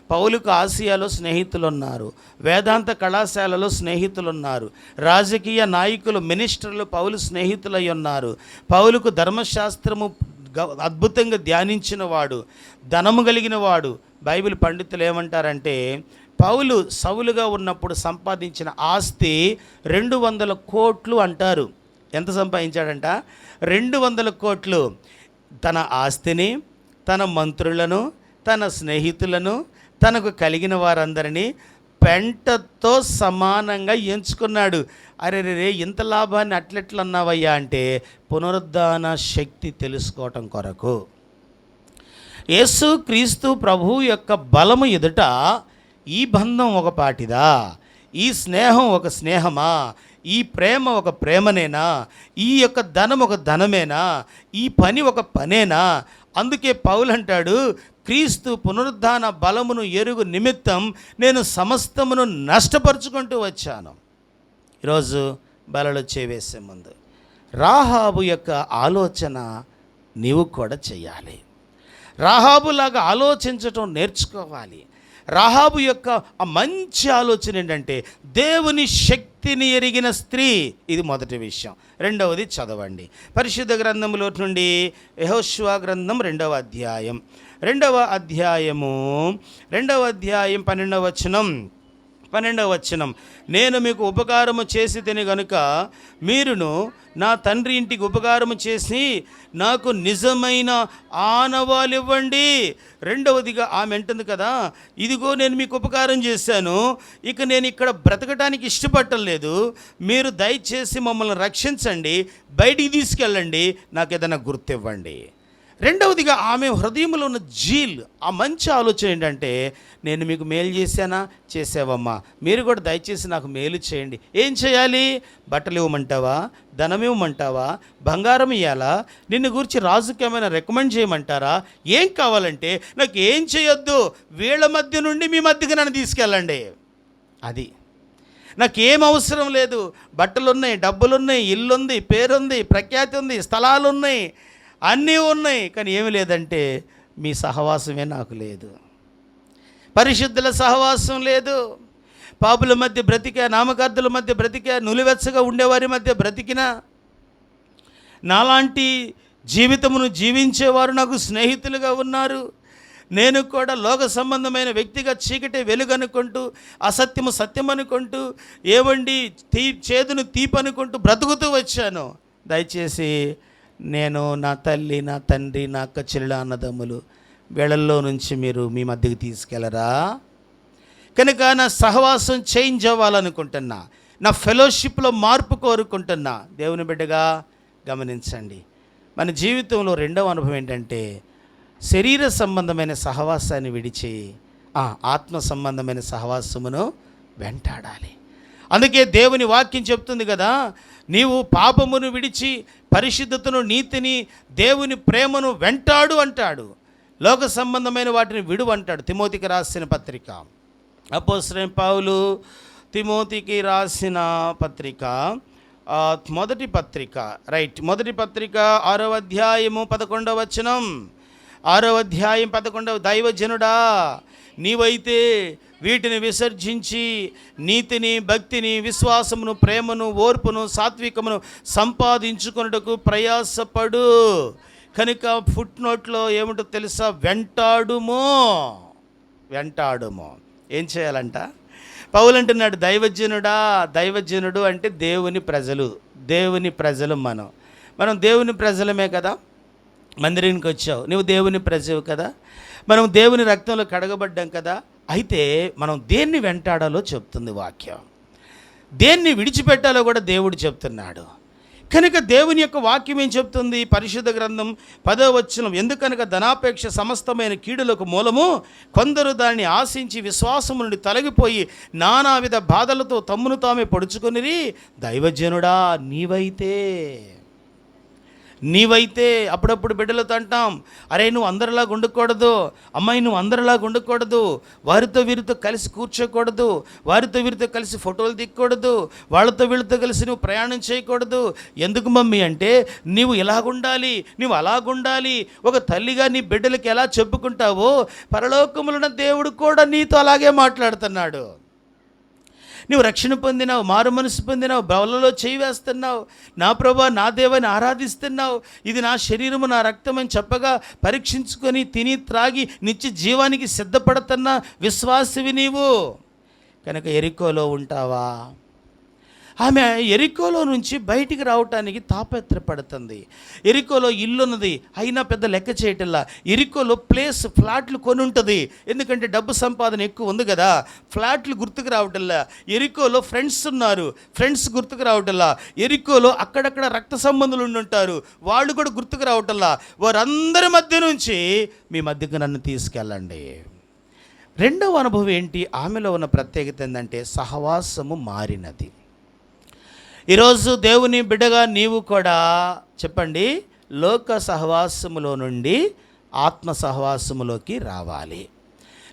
పౌలుకు ఆసియాలో స్నేహితులు ఉన్నారు, వేదాంత కళాశాలలో స్నేహితులు ఉన్నారు, రాజకీయ నాయకులు, మినిస్టర్లు పౌలు స్నేహితులై ఉన్నారు. పౌలుకు ధర్మశాస్త్రము అద్భుతంగా ధ్యానించిన వాడు, ధనము కలిగిన వాడు. బైబిల్ పండితులు ఏమంటారంటే పౌలు సౌలుగా ఉన్నప్పుడు సంపాదించిన ఆస్తి 200 కోట్లు అంటారు. ఎంత సంపాదించాడంట? 200 కోట్లు. తన ఆస్తిని, తన మంత్రులను, తన స్నేహితులను, తనకు కలిగిన వారందరినీ పెంటతో సమానంగా ఎంచుకున్నాడు. అరే ఇంత లాభాన్ని అట్లెట్లన్నావయ్యా అంటే పునరుద్ధాన శక్తి తెలుసుకోవటం కొరకు. యేసు క్రీస్తు ప్రభువు యొక్క బలము ఎదుట ఈ బంధం ఒక పాటిదా? ఈ స్నేహం ఒక స్నేహమా? ఈ ప్రేమ ఒక ప్రేమనేనా? ఈ యొక్క ధనం ఒక ధనమేనా? ఈ పని ఒక పనేనా? అందుకే పౌలు అంటాడు, క్రీస్తు పునరుద్ధాన బలమును ఎరుగు నిమిత్తం నేను సమస్తమును నష్టపరుచుకుంటూ వచ్చాను. ఈరోజు బలలో చేవేసే ముందు రాహాబు యొక్క ఆలోచన నీవు కూడా చెయ్యాలి. రాహాబులాగా ఆలోచించటం నేర్చుకోవాలి. రాహాబు యొక్క ఆ మంచి ఆలోచన ఏంటంటే దేవుని శక్తిని ఎరిగిన స్త్రీ. ఇది మొదటి విషయం. రెండవది చదవండి, పరిశుద్ధ గ్రంథంలో నుండి యెహోషువ గ్రంథం 2వ అధ్యాయం 12వ వచనం. నేను మీకు ఉపకారము చేసి తిని గనుక మీరును నా తండ్రి ఇంటికి ఉపకారము చేసి నాకు నిజమైన ఆనవాలు ఇవ్వండి. రెండవదిగా ఆమె అంటుంది కదా, ఇదిగో నేను మీకు ఉపకారం చేశాను, ఇక నేను ఇక్కడ బ్రతకటానికి ఇష్టపడలేదు, మీరు దయచేసి మమ్మల్ని రక్షించండి, బయటికి తీసుకెళ్ళండి, నాకు ఏదైనా గుర్తివ్వండి. రెండవదిగా ఆమె హృదయంలో ఉన్న ఆ మంచి ఆలోచన ఏంటంటే, నేను మీకు మేలు చేశానా? చేసావమ్మా, మీరు కూడా దయచేసి నాకు మేలు చేయండి. ఏం చేయాలి? బట్టలు ఇవ్వమంటావా? ధనం ఇవ్వమంటావా? బంగారం ఇవ్వాలా? నిన్ను గురించి రాజుకి ఏమైనా రికమెండ్ చేయమంటారా? ఏం కావాలంటే నాకు ఏం చేయొద్దు, వీళ్ళ మధ్య నుండి మీ మధ్యకి నన్ను తీసుకెళ్ళండి. అది నాకేం అవసరం లేదు. బట్టలున్నాయి, డబ్బులున్నాయి, ఇల్లుంది, పేరుంది, ప్రఖ్యాతి ఉంది, స్థలాలు ఉన్నాయి, అన్నీ ఉన్నాయి, కానీ ఏమి లేదంటే మీ సహవాసమే నాకు లేదు. పరిశుద్ధుల సహవాసం లేదు. పాపుల మధ్య బ్రతికా, నామకార్థుల మధ్య బ్రతికా, నులివెచ్చగా ఉండేవారి మధ్య బ్రతికినా, నాలాంటి జీవితమును జీవించేవారు నాకు స్నేహితులుగా ఉన్నారు. నేను కూడా లోక సంబంధమైన వ్యక్తిగా చీకటి వెలుగనుకుంటూ, అసత్యము సత్యం అనుకుంటూ, ఏవండి చేదును తీపనుకుంటూ బ్రతుకుతూ వచ్చాను. దయచేసి నేను, నా తల్లి, నా తండ్రి, నా అక్క చెల్లెల అన్నదమ్ములు, వీళ్ళల్లో నుంచి మీరు మీ మధ్యకి తీసుకెళ్ళరా? కనుక నా సహవాసం చేంజ్ అవ్వాలనుకుంటున్నా, నా ఫెలోషిప్లో మార్పు కోరుకుంటున్నా. దేవుని బిడ్డగా గమనించండి, మన జీవితంలో రెండవ అనుభవం ఏంటంటే శరీర సంబంధమైన సహవాసాన్ని విడిచి ఆత్మ సంబంధమైన సహవాసమును వెంటాడాలి. అందుకే దేవుని వాక్యం చెప్తుంది కదా, నీవు పాపమును విడిచి పరిశుద్ధతను, నీతిని, దేవుని ప్రేమను వెంటాడు అంటాడు. లోక సంబంధమైన వాటిని విడువు అంటాడు. తిమోతికి రాసిన పత్రిక, అపోస్తలుడైన పౌలు తిమోతికి రాసిన పత్రిక, మొదటి పత్రిక 6వ అధ్యాయము 11వ వచనం. 6వ అధ్యాయం 11వ, దైవజనుడా నీవైతే వీటిని విసర్జించి నీతిని, భక్తిని, విశ్వాసమును, ప్రేమను, ఓర్పును, సాత్వికమును సంపాదించుకొనుటకు ప్రయాసపడు. కనుక ఫుట్ నోట్లో ఏమిటో తెలుసా? వెంటాడుమో. ఏం చేయాలంట? పౌలు అంటున్నాడు, దైవజనుడా. దైవజనుడు అంటే దేవుని ప్రజలు. మనం దేవుని ప్రజలమే కదా. మందిరానికి వచ్చావు, నువ్వు దేవుని ప్రజవు కదా. మనం దేవుని రక్తంలో కడగబడ్డాం కదా. అయితే మనం దేన్ని వెంటాడాలో చెప్తుంది వాక్యం, దేన్ని విడిచిపెట్టాలో కూడా దేవుడు చెప్తున్నాడు. కనుక దేవుని యొక్క వాక్యం ఏం చెప్తుంది? పరిశుద్ధ గ్రంథం 10వ వచనం, ఎందుకనగా ధనాపేక్ష సమస్తమైన కీడులకు మూలము, కొందరు దాన్ని ఆశించి విశ్వాసము నుండి తొలగిపోయి నానావిధ బాధలతో తమ్మును తామే పొడుచుకొనిరి. దైవజనుడా నీవైతే అప్పుడప్పుడు బిడ్డలతో అంటాం, అరే నువ్వు అందరిలాగా ఉండకూడదు, అమ్మాయి నువ్వు అందరిలాగా ఉండకూడదు, వారితో వీరితో కలిసి కూర్చోకూడదు, వారితో వీరితో కలిసి ఫోటోలు దిక్కకూడదు, వాళ్ళతో వీళ్ళతో కలిసి నువ్వు ప్రయాణం చేయకూడదు. ఎందుకు మమ్మీ అంటే, నీవు ఇలాగుండాలి, నువ్వు అలాగుండాలి. ఒక తల్లిగా నీ బిడ్డలకి ఎలా చెప్పుకుంటావో పరలోకములున్న దేవుడు కూడా నీతో అలాగే మాట్లాడుతున్నాడు. నువ్వు రక్షణ పొందినావు, మారు మనసు పొందినావు, బలలో చేయి వేస్తున్నావు, నా ప్రభా నా దేవాన్ని ఆరాధిస్తున్నావు, ఇది నా శరీరము నా రక్తం అని చెప్పగా పరీక్షించుకొని తిని త్రాగి నిత్య జీవానికి సిద్ధపడుతున్న విశ్వాసివి నీవు. కనుక ఎరికోలో ఉంటావా? ఆమె ఎరికోలో నుంచి బయటికి రావటానికి తాపత్రపడుతుంది. ఎరికోలో ఇల్లున్నది, అయినా పెద్ద లెక్క చేయటల్లా. ఎరికోలో ఫ్లాట్లు కొని ఉంటుంది, ఎందుకంటే డబ్బు సంపాదన ఎక్కువ ఉంది కదా. ఫ్లాట్లు గుర్తుకు రావటల్లా. ఎరికోలో ఫ్రెండ్స్ ఉన్నారు, ఫ్రెండ్స్ గుర్తుకు రావటల్లా. ఎరికోలో అక్కడక్కడ రక్త సంబంధులు ఉండుంటారు, వాళ్ళు కూడా గుర్తుకు రావటల్లా. వారందరి మధ్య నుంచి మీ మధ్యకు నన్ను తీసుకెళ్ళండి. రెండవ అనుభవం ఏంటి? ఆమెలో ఉన్న ప్రత్యేకత ఏంటంటే సహవాసము మారినది. ఈరోజు దేవుని బిడ్డగా నీవు కూడా చెప్పండి, లోక సహవాసములో నుండి ఆత్మ సహవాసములోకి రావాలి.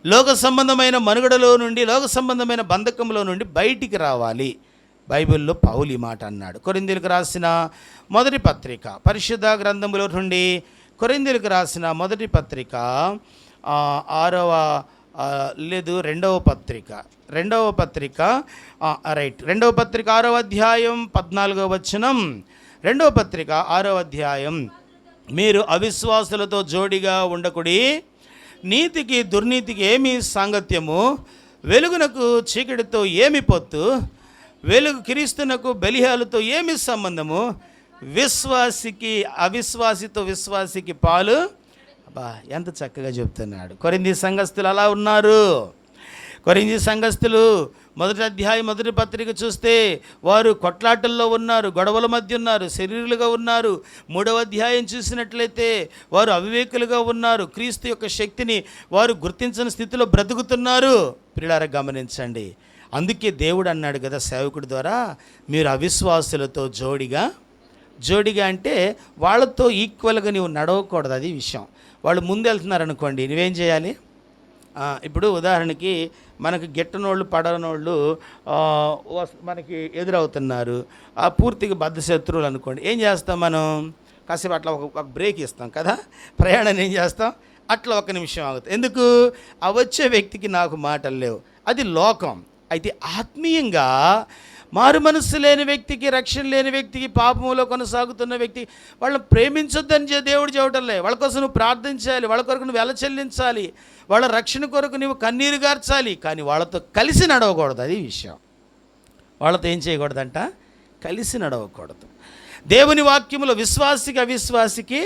లోక సంబంధమైన మనుగడలో నుండి, లోక సంబంధమైన బంధకంలో నుండి బయటికి రావాలి. బైబిల్లో పౌలు ఈ మాట అన్నాడు. కొరింథీయులకు రాసిన మొదటి పత్రిక, పరిశుద్ధ గ్రంథములో నుండి కొరింథీయులకు రాసిన మొదటి పత్రిక రెండవ పత్రిక 6వ అధ్యాయం 14వ వచనం. రెండవ పత్రిక 6వ అధ్యాయం, మీరు అవిశ్వాసులతో జోడిగా ఉండకుడి, నీతికి దుర్నీతికి ఏమి సాంగత్యము, వెలుగునకు చీకటితో ఏమి పొత్తు, వెలుగు క్రీస్తునకు బెలిహాలతో ఏమి సంబంధము, విశ్వాసికి అవిశ్వాసితో విశ్వాసికి పాలు. అబ్బా, ఎంత చక్కగా చెప్తున్నాడు. కొరింథీ సంఘస్థులు అలా ఉన్నారు. కొరింథీ సంఘస్థులు మొదటి అధ్యాయం మొదటి పత్రిక చూస్తే వారు కొట్లాటల్లో ఉన్నారు, గొడవల మధ్య ఉన్నారు, శరీరులుగా ఉన్నారు. 3వ అధ్యాయం చూసినట్లయితే వారు అవివేకులుగా ఉన్నారు, క్రీస్తు యొక్క శక్తిని వారు గుర్తించని స్థితిలో బ్రతుకుతున్నారు. ప్రియులారా గమనించండి. అందుకే దేవుడు అన్నాడు కదా సేవకుడి ద్వారా, మీరు అవిశ్వాసులతో జోడిగా అంటే వాళ్ళతో ఈక్వల్గా నీవు నడవకూడదు. అది విషయం. వాళ్ళు ముందు వెళ్తున్నారనుకోండి, నువ్వేం చేయాలి? ఇప్పుడు ఉదాహరణకి మనకు గిట్టనోళ్ళు పడనోళ్ళు మనకి ఎదురవుతున్నారు, పూర్తిగా బద్ధశత్రువులు అనుకోండి. ఏం చేస్తాం మనం? కాసేపు అట్లా ఒక బ్రేక్ ఇస్తాం కదా. ప్రయాణాన్ని ఏం చేస్తాం? అట్లా 1 నిమిషం ఆగుతాం. ఎందుకు? ఆ వచ్చే వ్యక్తికి నాకు మాటలు లేవు. అది లోకం. అయితే ఆత్మీయంగా మారు మనస్సు లేని వ్యక్తికి, రక్షణ లేని వ్యక్తికి, పాపములో కొనసాగుతున్న వ్యక్తి, వాళ్ళని ప్రేమించొద్దని దేవుడు చెప్పటంలే. వాళ్ళ కోసం నువ్వు ప్రార్థించాలి, వాళ్ళ కొరకు నువ్వు వెల చెల్లించాలి, వాళ్ళ రక్షణ కొరకు నువ్వు కన్నీరు గార్చాలి. కానీ వాళ్ళతో కలిసి నడవకూడదు. అది విషయం. వాళ్ళతో ఏం చేయకూడదంట? కలిసి నడవకూడదు. దేవుని వాక్యములో విశ్వాసికి అవిశ్వాసికి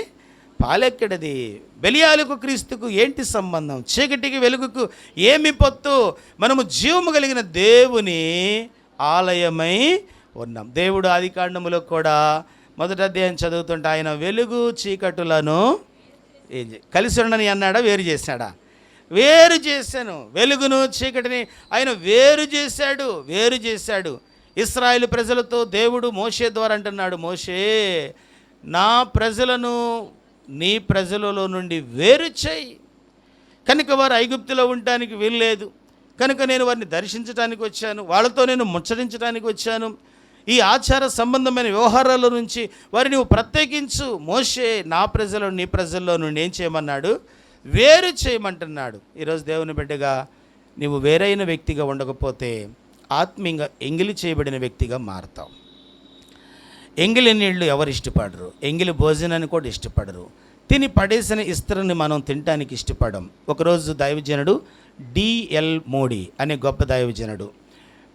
పాలెక్కడది, బెలియాలకు క్రీస్తుకు ఏంటి సంబంధం, చీకటికి వెలుగుకు ఏమి పొత్తు? మనము జీవము కలిగిన దేవుని ఆలయమై ఉన్నాం. దేవుడు ఆదికాండములో కూడా మొదటి అధ్యాయం చదువుతుంటే ఆయన వెలుగు చీకటులను కలిసి ఉండని అన్నాడా, వేరు చేశాడా? వేరు చేశాను. వెలుగును చీకటిని ఆయన వేరు చేశాడు. ఇశ్రాయేలు ప్రజలతో దేవుడు మోషే ద్వారా అంటున్నాడు, మోషే నా ప్రజలను నీ ప్రజలలో నుండి వేరు చేయి. కనుక వారు ఐగుప్తులో ఉండటానికి వీల్లేదు, కనుక నేను వారిని దర్శించడానికి వచ్చాను, వాళ్ళతో నేను ముచ్చరించడానికి వచ్చాను. ఈ ఆచార సంబంధమైన వ్యవహారాల నుంచి వారిని నువ్వు ప్రత్యేకించు. మోషే నా ప్రజలు నీ ప్రజల్లో నుండి ఏం చేయమన్నాడు? వేరు చేయమంటున్నాడు. ఈరోజు దేవుని బిడ్డగా నీవు వేరైన వ్యక్తిగా ఉండకపోతే ఆత్మీయంగా ఎంగిలి చేయబడిన వ్యక్తిగా మారతావు. ఎంగిలి నీళ్లు ఎవరు ఇష్టపడరు, ఎంగిలి భోజనాన్ని కూడా ఇష్టపడరు. తిని పడేసిన ఇస్త్రాన్ని మనం తినడానికి ఇష్టపడం. ఒకరోజు దైవజనుడు డిఎల్ మోడీ అనే గొప్ప దైవజనుడు,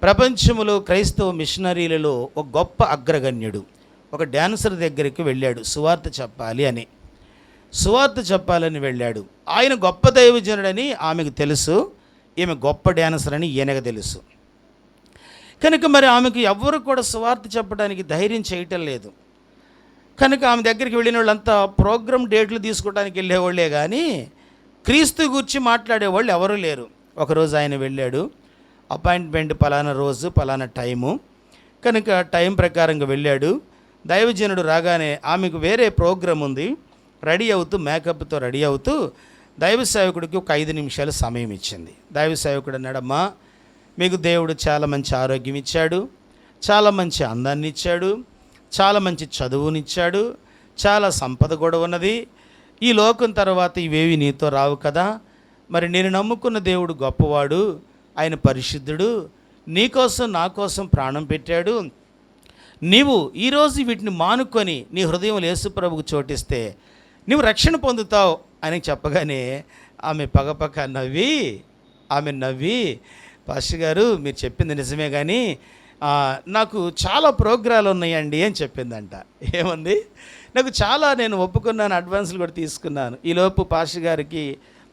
ప్రపంచంలో క్రైస్తవ మిషనరీలలో ఒక గొప్ప అగ్రగణ్యుడు, ఒక డ్యాన్సర్ దగ్గరికి వెళ్ళాడు సువార్త చెప్పాలని వెళ్ళాడు. ఆయన గొప్ప దైవజనుడని ఆమెకు తెలుసు, ఈమె గొప్ప డ్యాన్సర్ అని ఈయనకు తెలుసు. కనుక మరి ఆమెకు ఎవ్వరు కూడా సువార్త చెప్పడానికి ధైర్యం చేయటం లేదు. కనుక ఆమె దగ్గరికి వెళ్ళిన వాళ్ళంతా ప్రోగ్రామ్ డేట్లు తీసుకోవడానికి వెళ్ళేవాళ్ళే కానీ క్రీస్తు గురించి మాట్లాడేవాళ్ళు ఎవరూ లేరు. ఒకరోజు ఆయన వెళ్ళాడు, అపాయింట్మెంట్ పలానా రోజు పలానా టైము, కనుక టైం ప్రకారంగా వెళ్ళాడు. దైవజనుడు రాగానే ఆమెకు వేరే ప్రోగ్రాం ఉంది, రెడీ అవుతూ మేకప్తో రెడీ అవుతూ దైవ సేవకుడికి ఒక 5 నిమిషాలు సమయం ఇచ్చింది. దైవ సేవకుడు అన్నాడమ్మా, మీకు దేవుడు చాలా మంచి ఆరోగ్యం ఇచ్చాడు, చాలా మంచి అందాన్ని ఇచ్చాడు, చాలా మంచి చదువునిచ్చాడు, చాలా సంపద కూడా ఉన్నది. ఈ లోకం తర్వాత ఇవేవి నీతో రావు కదా. మరి నేను నమ్ముకున్న దేవుడు గొప్పవాడు, ఆయన పరిశుద్ధుడు, నీకోసం నా కోసం ప్రాణం పెట్టాడు. నీవు ఈరోజు వీటిని మానుకొని నీ హృదయం యేసు ప్రభువుకు చోటిస్తే నువ్వు రక్షణ పొందుతావు అని చెప్పగానే ఆమె పగపక నవ్వి పాస్టర్ గారు మీరు చెప్పింది నిజమే కానీ నాకు చాలా ప్రోగ్రాలు ఉన్నాయండి అని చెప్పిందంట. ఏముంది, నాకు చాలా, నేను ఒప్పుకున్నాను, అడ్వాన్సులు కూడా తీసుకున్నాను. ఈలోపు పాస్టర్ గారికి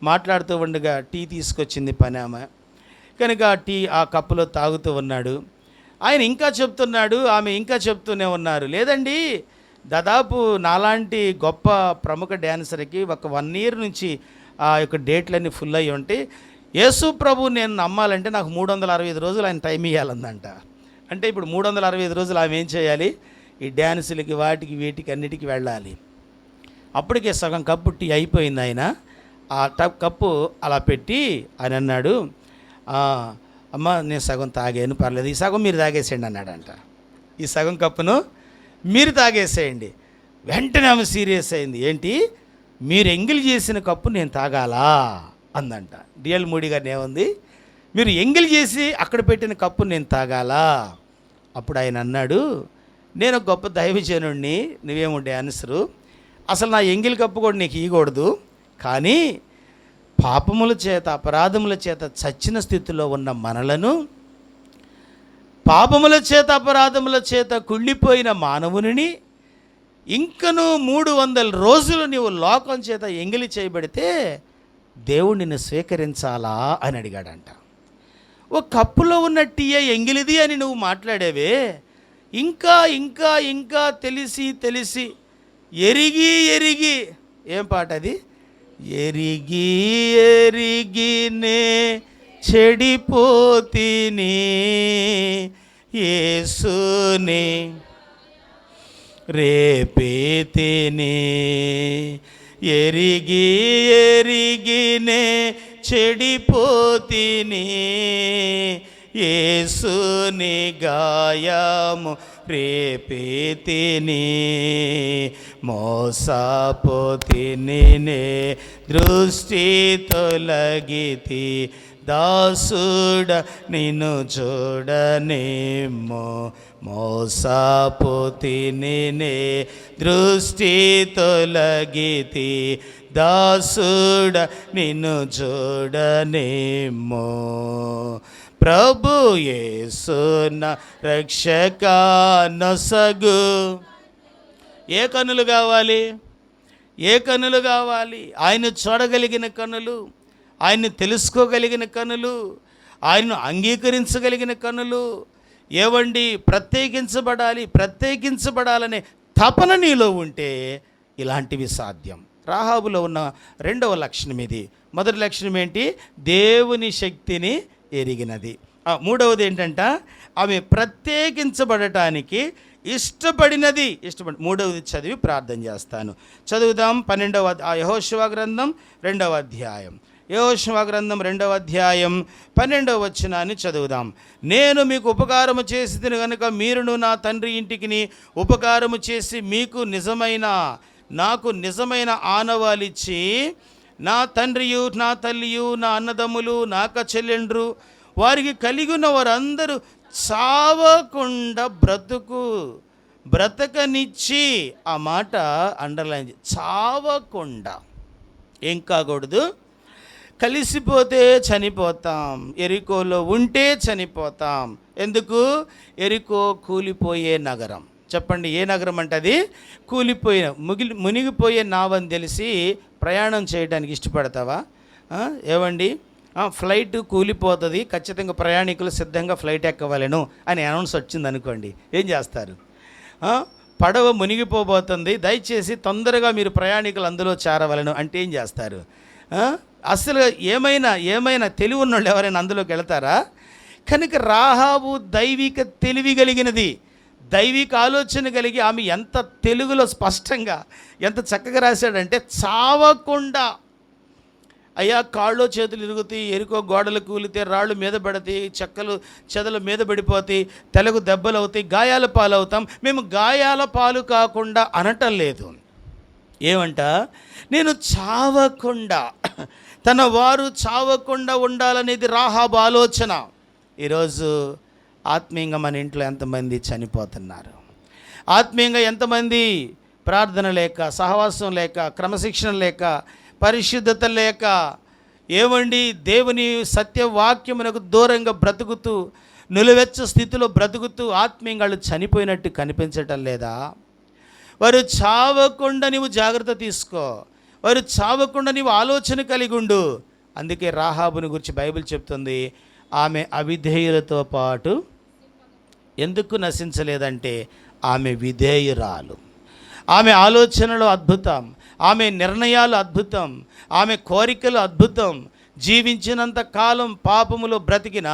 మాట్లాడుతూ ఉండగా టీ తీసుకొచ్చింది పని ఆమె. కనుక ఆ కప్పులో తాగుతూ ఉన్నాడు. ఆయన ఇంకా చెప్తున్నాడు, ఆమె ఇంకా చెప్తూనే ఉన్నారు. లేదండి, దాదాపు నాలాంటి గొప్ప ప్రముఖ డ్యాన్సర్కి ఒక 1 year నుంచి ఆ యొక్క డేట్లన్నీ ఫుల్ అయ్యి ఉంటాయి. యేసు ప్రభు నేను నమ్మాలంటే నాకు 365 రోజులు ఆయన టైం ఇవ్వాలందంట. అంటే ఇప్పుడు 365 రోజులు ఆమె ఏం చేయాలి? ఈ డ్యాన్సులకి వాటికి వీటికి అన్నిటికీ వెళ్ళాలి. అప్పటికే సగం కప్పు టీ అయిపోయింది. ఆయన ఆ కప్పు అలా పెట్టి ఆయన అన్నాడు, అమ్మ నేను సగం తాగాను, పర్లేదు, ఈ సగం మీరు తాగేసేయండి అన్నాడంట. ఈ సగం కప్పును మీరు తాగేసేయండి. వెంటనే ఆమె సీరియస్ అయింది. ఏంటి, మీరు ఎంగిల్ చేసిన కప్పు నేను తాగాలా అందంట. డిఎల్ మూడీ గారిని ఏముంది, మీరు ఎంగిల్ చేసి అక్కడ పెట్టిన కప్పు నేను తాగాలా? అప్పుడు ఆయన అన్నాడు, నేను గొప్ప దైవజనుడిని, నువ్వేమో డాన్సరు, అసలు నా ఎంగిల్ కప్పు కూడా నీకు ఇవ్వకూడదు. కానీ పాపముల చేత అపరాధముల చేత చచ్చిన స్థితిలో ఉన్న మనలను, పాపముల చేత అపరాధముల చేత కుళ్ళిపోయిన మానవుని ఇంకను 300 రోజులు నీవు లోకం చేత ఎంగిలి చేయబడితే దేవుడు నిన్ను స్వీకరించాలా అని అడిగాడంట. ఓ కప్పులో ఉన్న టీయే ఎంగిలిది అని నువ్వు మాట్లాడేవే, ఇంకా ఇంకా ఇంకా తెలిసి తెలిసి ఎరిగి ఎరిగి, ఏం పాట అది? ఎరిగి ఎరిగినే చెడిపోతిని యేసుని రేపేతిని, ఎరిగి ఎరిగినే చెడిపోతిని యేసుని గాయము రేపేతిని, మోసపోతిని నే దృష్టి తొలగితి, దాసుడ నిన్ను చూడనేమో, మోసపోతిని నే దృష్టి తొలగితి, దాసుడ నిన్ను చూడనేమో, ప్రభు యేసున రక్షక నొసగు. ఏ కన్నులు కావాలి? ఏ కన్నులు కావాలి? ఆయన చూడగలిగిన కన్నులు, ఆయన్ని తెలుసుకోగలిగిన కన్నులు, ఆయన్ను అంగీకరించగలిగిన కన్నులు. ఏవండి, ప్రత్యేకించబడాలనే తపన నీలో ఉంటే ఇలాంటివి సాధ్యం. రాహాబులో ఉన్న 2వ లక్షణం ఇది. మొదటి లక్షణం ఏంటి? దేవుని శక్తిని ఎరిగినది. 3వది ఏంటంట? ఆమె ప్రత్యేకించబడటానికి ఇష్టపడినది. 3వది చదివి ప్రార్థన చేస్తాను. చదువుదాం. 12వ యెహోషువ గ్రంథం 2వ అధ్యాయం. యెహోషువ గ్రంథం 2వ అధ్యాయం 12వ వచనాన్ని చదువుదాం. నేను మీకు ఉపకారము చేసితిని గనుక మీరును నా తండ్రి ఇంటికి ఉపకారము చేసి నాకు నిజమైన ఆనవాలిచ్చి, నా తండ్రియు నా తల్లియు నా అన్నదమ్ములు నాక చెల్లెండ్రు వారికి కలిగిన వారందరూ చావకుండా బ్రతకనిచ్చి, ఆ మాట అండర్లైన్, చావకుండా. ఏం కాకూడదు? కలిసిపోతే చనిపోతాం, ఎరికోలో ఉంటే చనిపోతాం. ఎందుకు? ఎరికో కూలిపోయే నగరం. చెప్పండి, ఏ నగరం అంటే అది? మునిగిపోయే నావని తెలిసి ప్రయాణం చేయడానికి ఇష్టపడతావా? ఏవండి, ఫ్లైట్ కూలిపోతుంది, ఖచ్చితంగా ప్రయాణికులు సిద్ధంగా ఫ్లైట్ ఎక్కవలను అని అనౌన్స్ వచ్చింది అనుకోండి, ఏం చేస్తారు? పడవ మునిగిపోబోతుంది, దయచేసి తొందరగా మీరు ప్రయాణికులు అందులో చేరవలను అంటే ఏం చేస్తారు? అసలు ఏమైనా తెలివి ఉన్నోళ్ళు ఎవరైనా అందులోకి వెళతారా? కనుక రాహాబు దైవిక తెలివి కలిగినది, దైవిక ఆలోచన కలిగి, ఆమె ఎంత తెలుగులో స్పష్టంగా ఎంత చక్కగా రాశాడంటే, చావకుండా. అయ్యా, కాళ్ళు చేతులు ఇరుగుతాయి, ఎరుకో గోడలు కూలితే, రాళ్ళు మీద పడతాయి, చెదలు మీద పడిపోతాయి, తలకు దెబ్బలు అవుతాయి, గాయాల పాలు అవుతాం. మేము గాయాల పాలు కాకుండా అనటం లేదు. ఏమంట? నేను చావకుండా, తన వారు చావకుండా ఉండాలనేది రాహాబు ఆలోచన. ఈరోజు ఆత్మీయంగా మన ఇంట్లో ఎంతమంది చనిపోతున్నారు? ఆత్మీయంగా ఎంతమంది ప్రార్థన లేక, సహవాసం లేక, క్రమశిక్షణ లేక, పరిశుద్ధత లేక ఏమండి, దేవుని సత్యవాక్యమునకు దూరంగా బ్రతుకుతూ, నిలువెచ్చ స్థితిలో బ్రతుకుతూ ఆత్మీయంగా వాళ్ళు చనిపోయినట్టు కనిపించటం లేదా? వారు చావకుండా నీవు జాగ్రత్త తీసుకో, వారు చావకుండా నీవు ఆలోచన కలిగి ఉండు. అందుకే రాహాబుని గురించి బైబిల్ చెప్తుంది, ఆమె అవిధేయులతో పాటు ఎందుకు నశించలేదంటే ఆమె విధేయురాలు. ఆమె ఆలోచనలు అద్భుతం, ఆమె నిర్ణయాలు అద్భుతం, ఆమె కోరికలు అద్భుతం. జీవించినంత కాలం పాపములో బ్రతికిన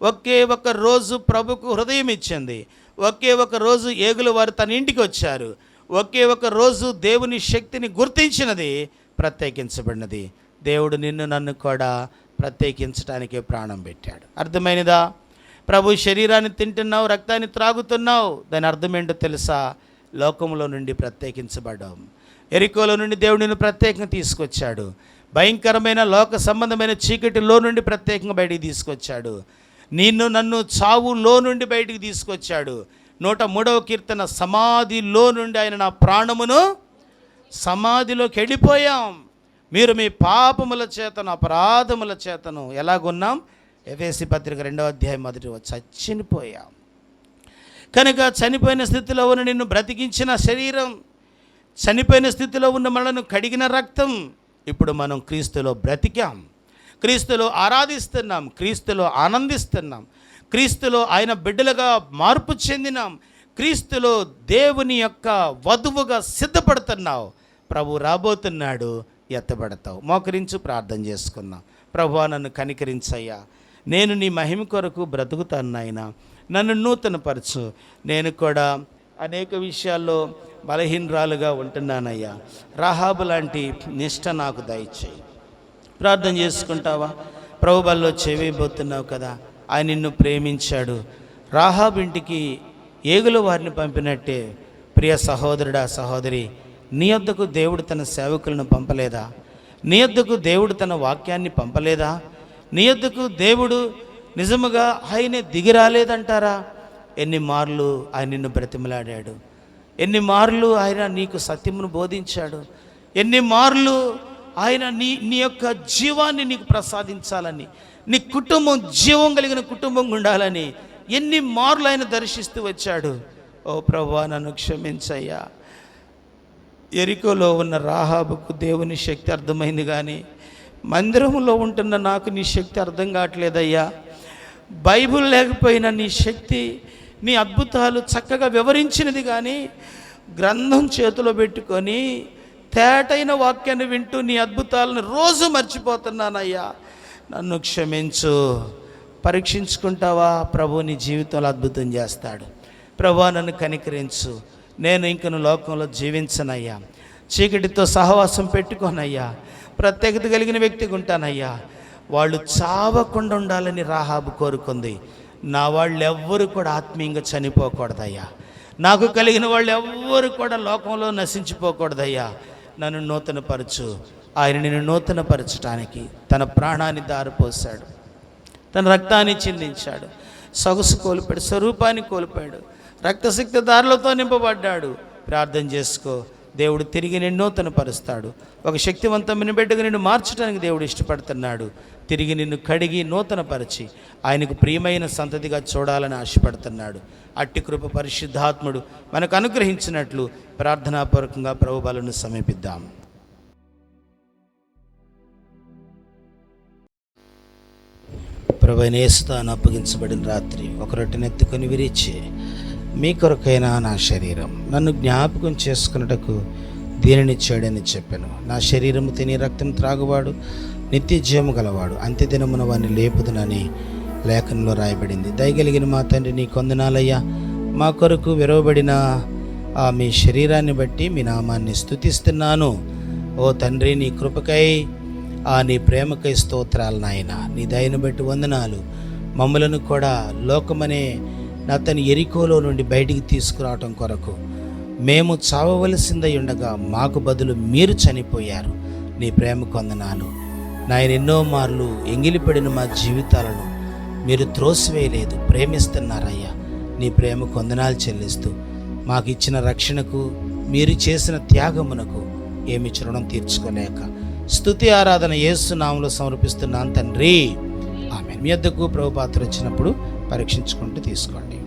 ఒకే ఒక రోజు ప్రభుకు హృదయం ఇచ్చింది. ఒకే ఒక రోజు ఏగులు వారు తన ఇంటికి వచ్చారు. ఒకే ఒక రోజు దేవుని శక్తిని గుర్తించినది, ప్రత్యేకించబడినది. దేవుడు నిన్ను నన్ను కూడా ప్రత్యేకించడానికే ప్రాణం పెట్టాడు. అర్థమైనదా? ప్రభు శరీరాన్ని తింటున్నావు, రక్తాన్ని త్రాగుతున్నావు, దాని అర్థం ఏంటో తెలుసా? లోకంలో నుండి ప్రత్యేకించబడ్డాం. ఎరికోలో నుండి దేవుడు నిన్ను ప్రత్యేకంగా తీసుకొచ్చాడు. భయంకరమైన లోక సంబంధమైన చీకటిలో నుండి ప్రత్యేకంగా బయటికి తీసుకొచ్చాడు. నిన్ను నన్ను చావులో నుండి బయటికి తీసుకొచ్చాడు. 103వ కీర్తన, సమాధిలో నుండి ఆయన నా ప్రాణమును, సమాధిలోకి వెళ్ళిపోయాం. మీరు మీ పాపముల చేతను అపరాధముల చేతను ఎలాగున్నాం? ఎఫెసీ పత్రిక 2వ అధ్యాయం 1వ చచ్చిపోయాం. కనుక చనిపోయిన స్థితిలో ఉన్న నిన్ను బ్రతికించిన శరీరం, చనిపోయిన స్థితిలో ఉన్న మనలను కడిగిన రక్తం, ఇప్పుడు మనం క్రీస్తులో బ్రతికాం, క్రీస్తులో ఆరాధిస్తున్నాం, క్రీస్తులో ఆనందిస్తున్నాం, క్రీస్తులో ఆయన బిడ్డలుగా మార్పు చెందినాం, క్రీస్తులో దేవుని యొక్క వధువుగా సిద్ధపడుతున్నావు. ప్రభు రాబోతున్నాడు, ఎత్తబడతావు. మోకరించు, ప్రార్థన చేసుకున్నాం. ప్రభువా, నన్ను కనికరించయ్యా, నేను నీ మహిమ కొరకు బ్రతుకుతాను నాయనా, నన్ను నూతనపరచు. నేను కూడా అనేక విషయాల్లో బలహీనరాలుగా ఉంటున్నానయ్యా. రాహాబు లాంటి నిష్ట నాకు దయచేయి. ప్రార్థన చేసుకుంటావా? ప్రభు బల్లో చెవిపోతున్నావు కదా. ఆయన నిన్ను ప్రేమించాడు. రాహాబు ఇంటికి ఏగుల వారిని పంపినట్టే ప్రియ సహోదరుడా, సహోదరి, నీ యొద్దకు దేవుడు తన సేవకులను పంపలేదా? నీ యొద్దకు దేవుడు తన వాక్యాన్ని పంపలేదా? నీ యొద్దకు దేవుడు నిజముగా ఆయనే దిగి రాలేదంటారా? ఎన్ని మార్లు ఆయన నిన్ను బ్రతిమలాడాడు, ఎన్ని మార్లు ఆయన నీకు సత్యమును బోధించాడు, ఎన్ని మార్లు ఆయన నీ యొక్క జీవాన్ని నీకు ప్రసాదించాలని, నీ కుటుంబం జీవం కలిగిన కుటుంబం ఉండాలని ఎన్ని మార్లు ఆయన దర్శిస్తూ వచ్చాడు. ఓ ప్రభువా, నన్ను క్షమించయ్యా. ఎరికోలో ఉన్న రాహాబుకు దేవుని శక్తి అర్థమైంది, కానీ మందిరంలో ఉంటున్న నాకు నీ శక్తి అర్థం కావట్లేదయ్యా. బైబిల్ లేకపోయినా నీ శక్తి, నీ అద్భుతాలు చక్కగా వివరించినది, కానీ గ్రంథం చేతిలో పెట్టుకొని తేటైన వాక్యాన్ని వింటూ నీ అద్భుతాలను రోజు మర్చిపోతున్నానయ్యా. నన్ను క్షమించు. పరీక్షించుకుంటావా? ప్రభు నీ జీవితంలో అద్భుతం చేస్తాడు. ప్రభు, నన్ను కనికరించు. నేను ఇంకను లోకంలో జీవించనయ్యా. చీకటితో సహవాసం పెట్టుకోనయ్యా. ప్రత్యేకత కలిగిన వ్యక్తిగా ఉంటానయ్యా. వాళ్ళు చావకుండా ఉండాలని రాహాబు కోరుకుంది. నా వాళ్ళు ఎవ్వరు కూడా ఆత్మీయంగా చనిపోకూడదయ్యా. నాకు కలిగిన వాళ్ళు ఎవ్వరు కూడా లోకంలో నశించిపోకూడదయ్యా. నన్ను నూతనపరచు. ఆయన నిన్ను నూతనపరచడానికి తన ప్రాణాన్ని దారిపోశాడు, తన రక్తాన్ని చిందించాడు, సొగసు కోల్పోయాడు, స్వరూపాన్ని కోల్పోయాడు, రక్తసిక్త దారులతో నింపబడ్డాడు. ప్రార్థన చేసుకో. దేవుడు తిరిగి నిన్ను నూతనపరుస్తాడు. ఒక శక్తివంతమైన బిడ్డగా నిన్ను మార్చడానికి దేవుడు ఇష్టపడుతున్నాడు. తిరిగి నిన్ను కడిగి నూతనపరిచి ఆయనకు ప్రియమైన సంతతిగా చూడాలని ఆశపడుతున్నాడు. అట్టి కృప పరిశుద్ధాత్ముడు మనకు అనుగ్రహించినట్లు ప్రార్థనాపూర్వకంగా ప్రభు బలను సమీపిద్దాం. ప్రభువైన యేసు తాను అప్పగించబడిన రాత్రి ఒక రొట్టెనెత్తుకొని విరిచి, మీ కొరకైనా నా శరీరం నన్ను జ్ఞాపకం చేసుకున్నటకు దీనినిచ్చాడని చెప్పాను. నా శరీరము తిని రక్తం త్రాగువాడు నిత్య జీవము గలవాడు, అంత్యదినమున వాడిని లేపుదునని లేఖనంలో రాయబడింది. దయగలిగిన మా తండ్రి, నీ కొందనాలయ్యా. మా కొరకు విరవబడిన మీ శరీరాన్ని బట్టి మీ నామాన్ని స్తుతిస్తున్నాను. ఓ తండ్రి, నీ కృపకై నీ ప్రేమకై స్తోత్రాలు నాయన. నీ దయను బట్టి వందనాలు. మమ్మలను కూడా లోకమనే నా తన ఎరికోలో నుండి బయటికి తీసుకురావటం కొరకు మేము చావవలసిందై ఉండగా మాకు బదులు మీరు చనిపోయారు. నీ ప్రేమకు వందనాలు నాయన. ఎన్నో మార్లు ఎంగిలిపడిన మా జీవితాలను మీరు త్రోసివేయలేదు, ప్రేమిస్తున్నారయ్యా. నీ ప్రేమకు వందనాలు చెల్లిస్తూ మాకు ఇచ్చిన రక్షణకు, మీరు చేసిన త్యాగమునకు ఏమి రుణం తీర్చుకోలేక స్తుతి ఆరాధన యేసు నామములో సమర్పిస్తున్నాను తండ్రి, ఆమేన్. మీ వద్దకు ప్రభు పాత్ర వచ్చినప్పుడు పరీక్షించుకుంటూ తీసుకోండి.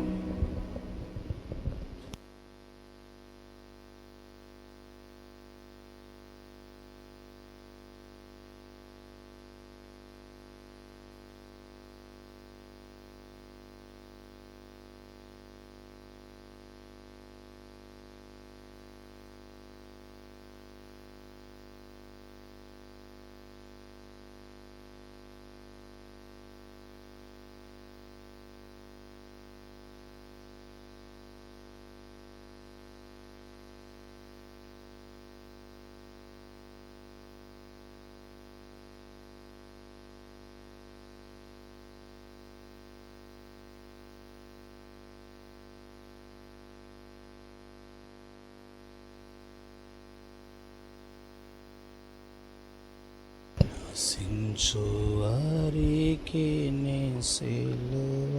వారికి నీ సిలువ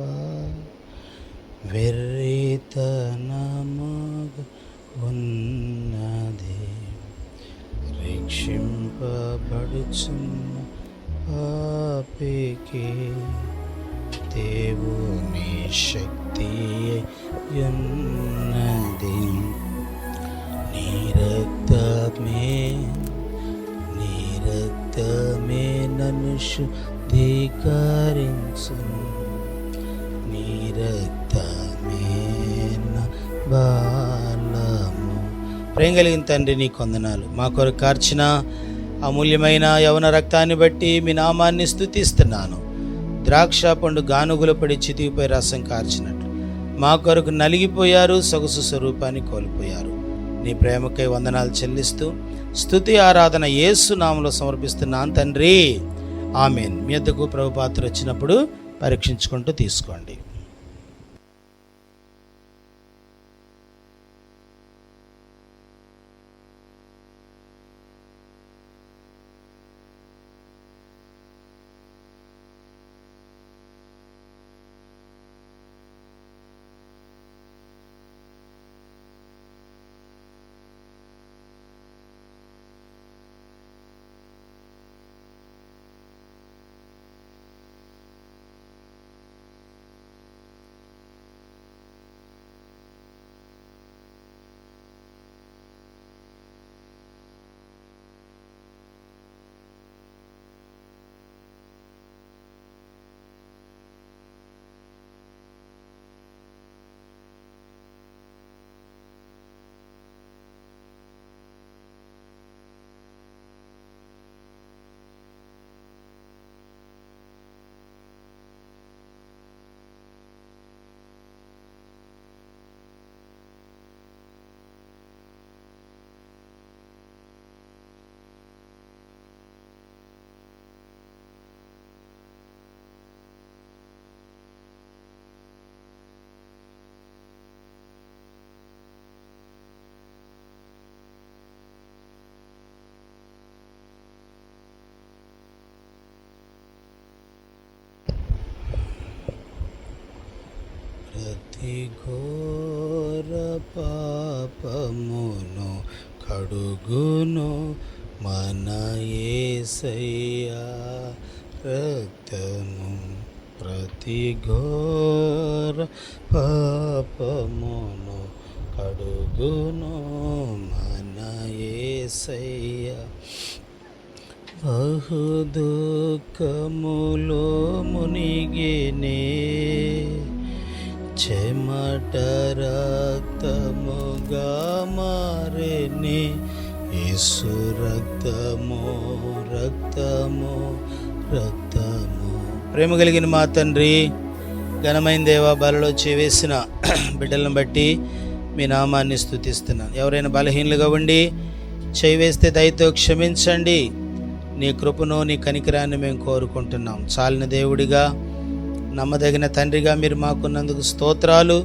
వెర్రితనముగా ఉన్నది, రక్షింపబడుచున్న పాపికి దేవుని శక్తి ఉన్నది. నీ రక్తమే నన్ను శుద్ధీకరించు, నీ రక్తమే నా బలము. ప్రేమ కలిగిన తండ్రి, నీ కొందనాలు. మా కొరకు కార్చిన అమూల్యమైన యవన రక్తాన్ని బట్టి మీ నామాన్ని స్తుతిస్తున్నాను. ద్రాక్ష పండు గానుగుల పడి చితికిపోయి రసం కార్చినట్లు మా కొరకు నలిగిపోయారు, సొగసు స్వరూపాన్ని కోల్పోయారు. నీ ప్రేమకై వందనాలు చెల్లిస్తూ స్తుతి ఆరాధన యేసు నామములో సమర్పిస్తున్నాను తండ్రి, ఆమేన్. మీ వద్దకు ప్రభు పాత్ర వచ్చినప్పుడు పరీక్షించుకుంటూ తీసుకోండి. ప్రతి ఘోర పాపమును కడుగును మన యేసయ్యా రక్తము. ప్రతి ఘోర పాపమును కడుగును మన యేసయ్యా. బహు దుఃఖములో మునిగినే చెమట రక్తముగా మారెనే యేసు రక్తము రక్తము రక్తము. ప్రేమ కలిగిన మా తండ్రి, ఘనమైన దేవా, బలలో చేవేసిన బిడ్డలను బట్టి మీ నామాన్ని స్తుతిస్తున్నాను. ఎవరైనా బలహీనులుగా ఉండి చేవేస్తే దయతో క్షమించండి. నీ కృపను, నీ కనికరాన్ని మేము కోరుకుంటున్నాం. చాలిన దేవుడిగా, నమ్మదగిన తండ్రిగా మీరు మాకున్నందుకు స్తోత్రాలు.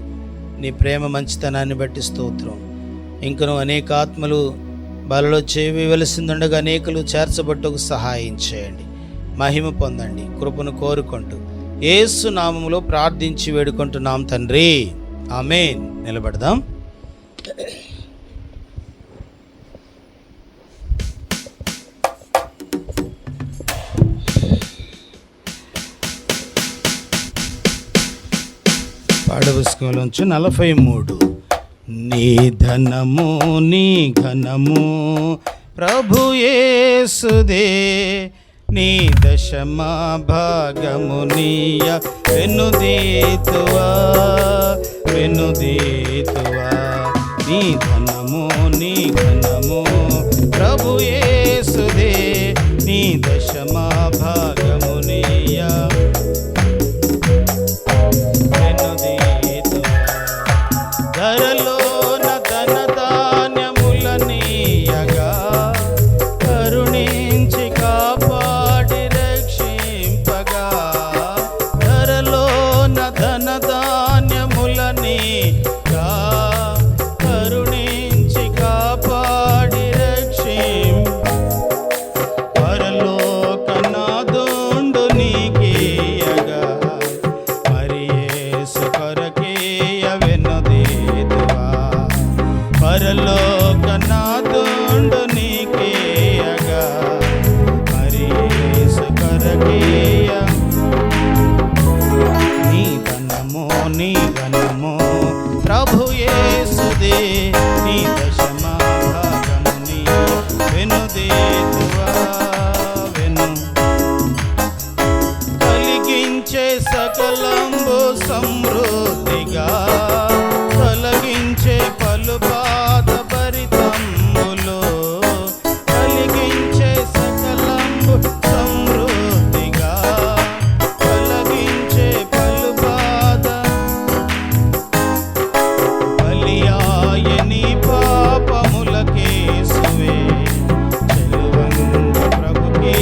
నీ ప్రేమ మంచితనాన్ని బట్టి స్తోత్రం. ఇంకను అనేక ఆత్మలు బలలో చేయవలసిందుండగా అనేకులు చేర్చబట్టుకు సహాయం చేయండి. మహిమ పొందండి. కృపను కోరుకుంటూ యేసు నామములో ప్రార్థించి వేడుకుంటున్నాం తండ్రి, ఆమేన్. నిలబడదాం. పుస్తకంలోంచి 43. నీ ధనము నీ ఘనము ప్రభు యేసుదే, నీ దశమా భాగము నీయ వెనుదీతువా వెనుదీతువా. నీ ధనము నీ ఘనము ప్రభు యేసుదే, నీ దశమా భాగము నీయ వెనుదీతువా. ధరలోన ధన ధాన్యముల నీయగా కరుణించి కాపాడి రక్షింపగా. ధరలోన ధన ధాన్యముల నీయగా కరుణించి కాపాడి రక్షింప. పరలోకనాథుండు నీకీయగా మరి యేసు కొరకీయ వెనుదీతువా. పరలోకనాథుండు నీకీయగా మరి యేసు కొరకీయ. నీ ధనము నీ ఘనము ప్రభు యేసుదే, నీ దశమా భాగము నీ వెనుదీతువా వెను. కలిగించే సకలంబు సమృద్ధిగా తొలగించే పలు బాధ భరితంబులు. కలిగించే సకలంబు సమృద్ధిగా తొలగించే పలు బాధ. బలియాయని పాపములకేసువే, చెలువంగ ప్రభుకే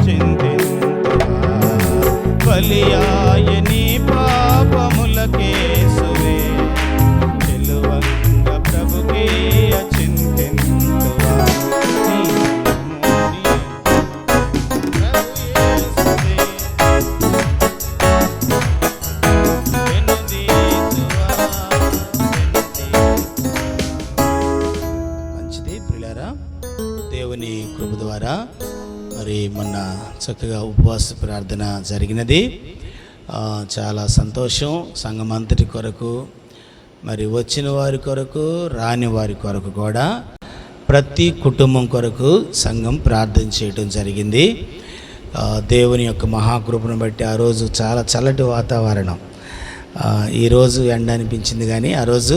చింతింతువా. బలియాయని పాపములకేసువే, చెలువంగ ప్రభుకే చింతింతువా. నీ ధనము నీ ప్రభు యేసుదే, వెనుదీతువా వెనుదీతువా. మంచిది ప్రియులారా, దేవుని కృప ద్వారా మరి మొన్న చక్కగా ఉపవాస ప్రార్థన జరిగినది. చాలా సంతోషం. సంఘం అంతటి కొరకు, మరి వచ్చిన వారి కొరకు, రాని వారి కొరకు కూడా ప్రతి కుటుంబం కొరకు సంఘం ప్రార్థన చేయటం జరిగింది. దేవుని యొక్క మహాకృపను బట్టి ఆ రోజు చాలా చల్లటి వాతావరణం. ఈరోజు ఎండ అనిపించింది కానీ ఆ రోజు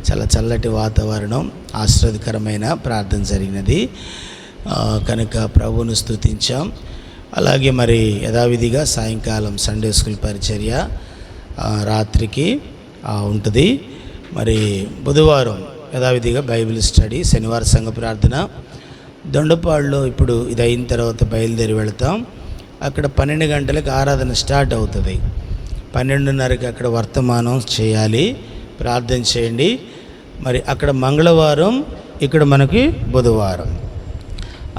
చాలా చల్లటి వాతావరణం, ఆశ్రదకరమైన ప్రార్థన జరిగినది. కనుక ప్రభువును స్తుతించాం. అలాగే మరి యథావిధిగా సాయంకాలం సండే స్కూల్ పరిచర్య రాత్రికి ఉంటుంది. మరి బుధవారం యథావిధిగా బైబిల్ స్టడీ, శనివారం సంఘ ప్రార్థన. దొండపాడులో ఇప్పుడు ఇది అయిన తర్వాత బయలుదేరి వెళతాం. అక్కడ 12 గంటలకు ఆరాధన స్టార్ట్ అవుతుంది. 12:30కి అక్కడ వర్తమానం చేయాలి. ప్రార్థన చేయండి. మరి అక్కడ మంగళవారం, ఇక్కడ మనకి బుధవారం.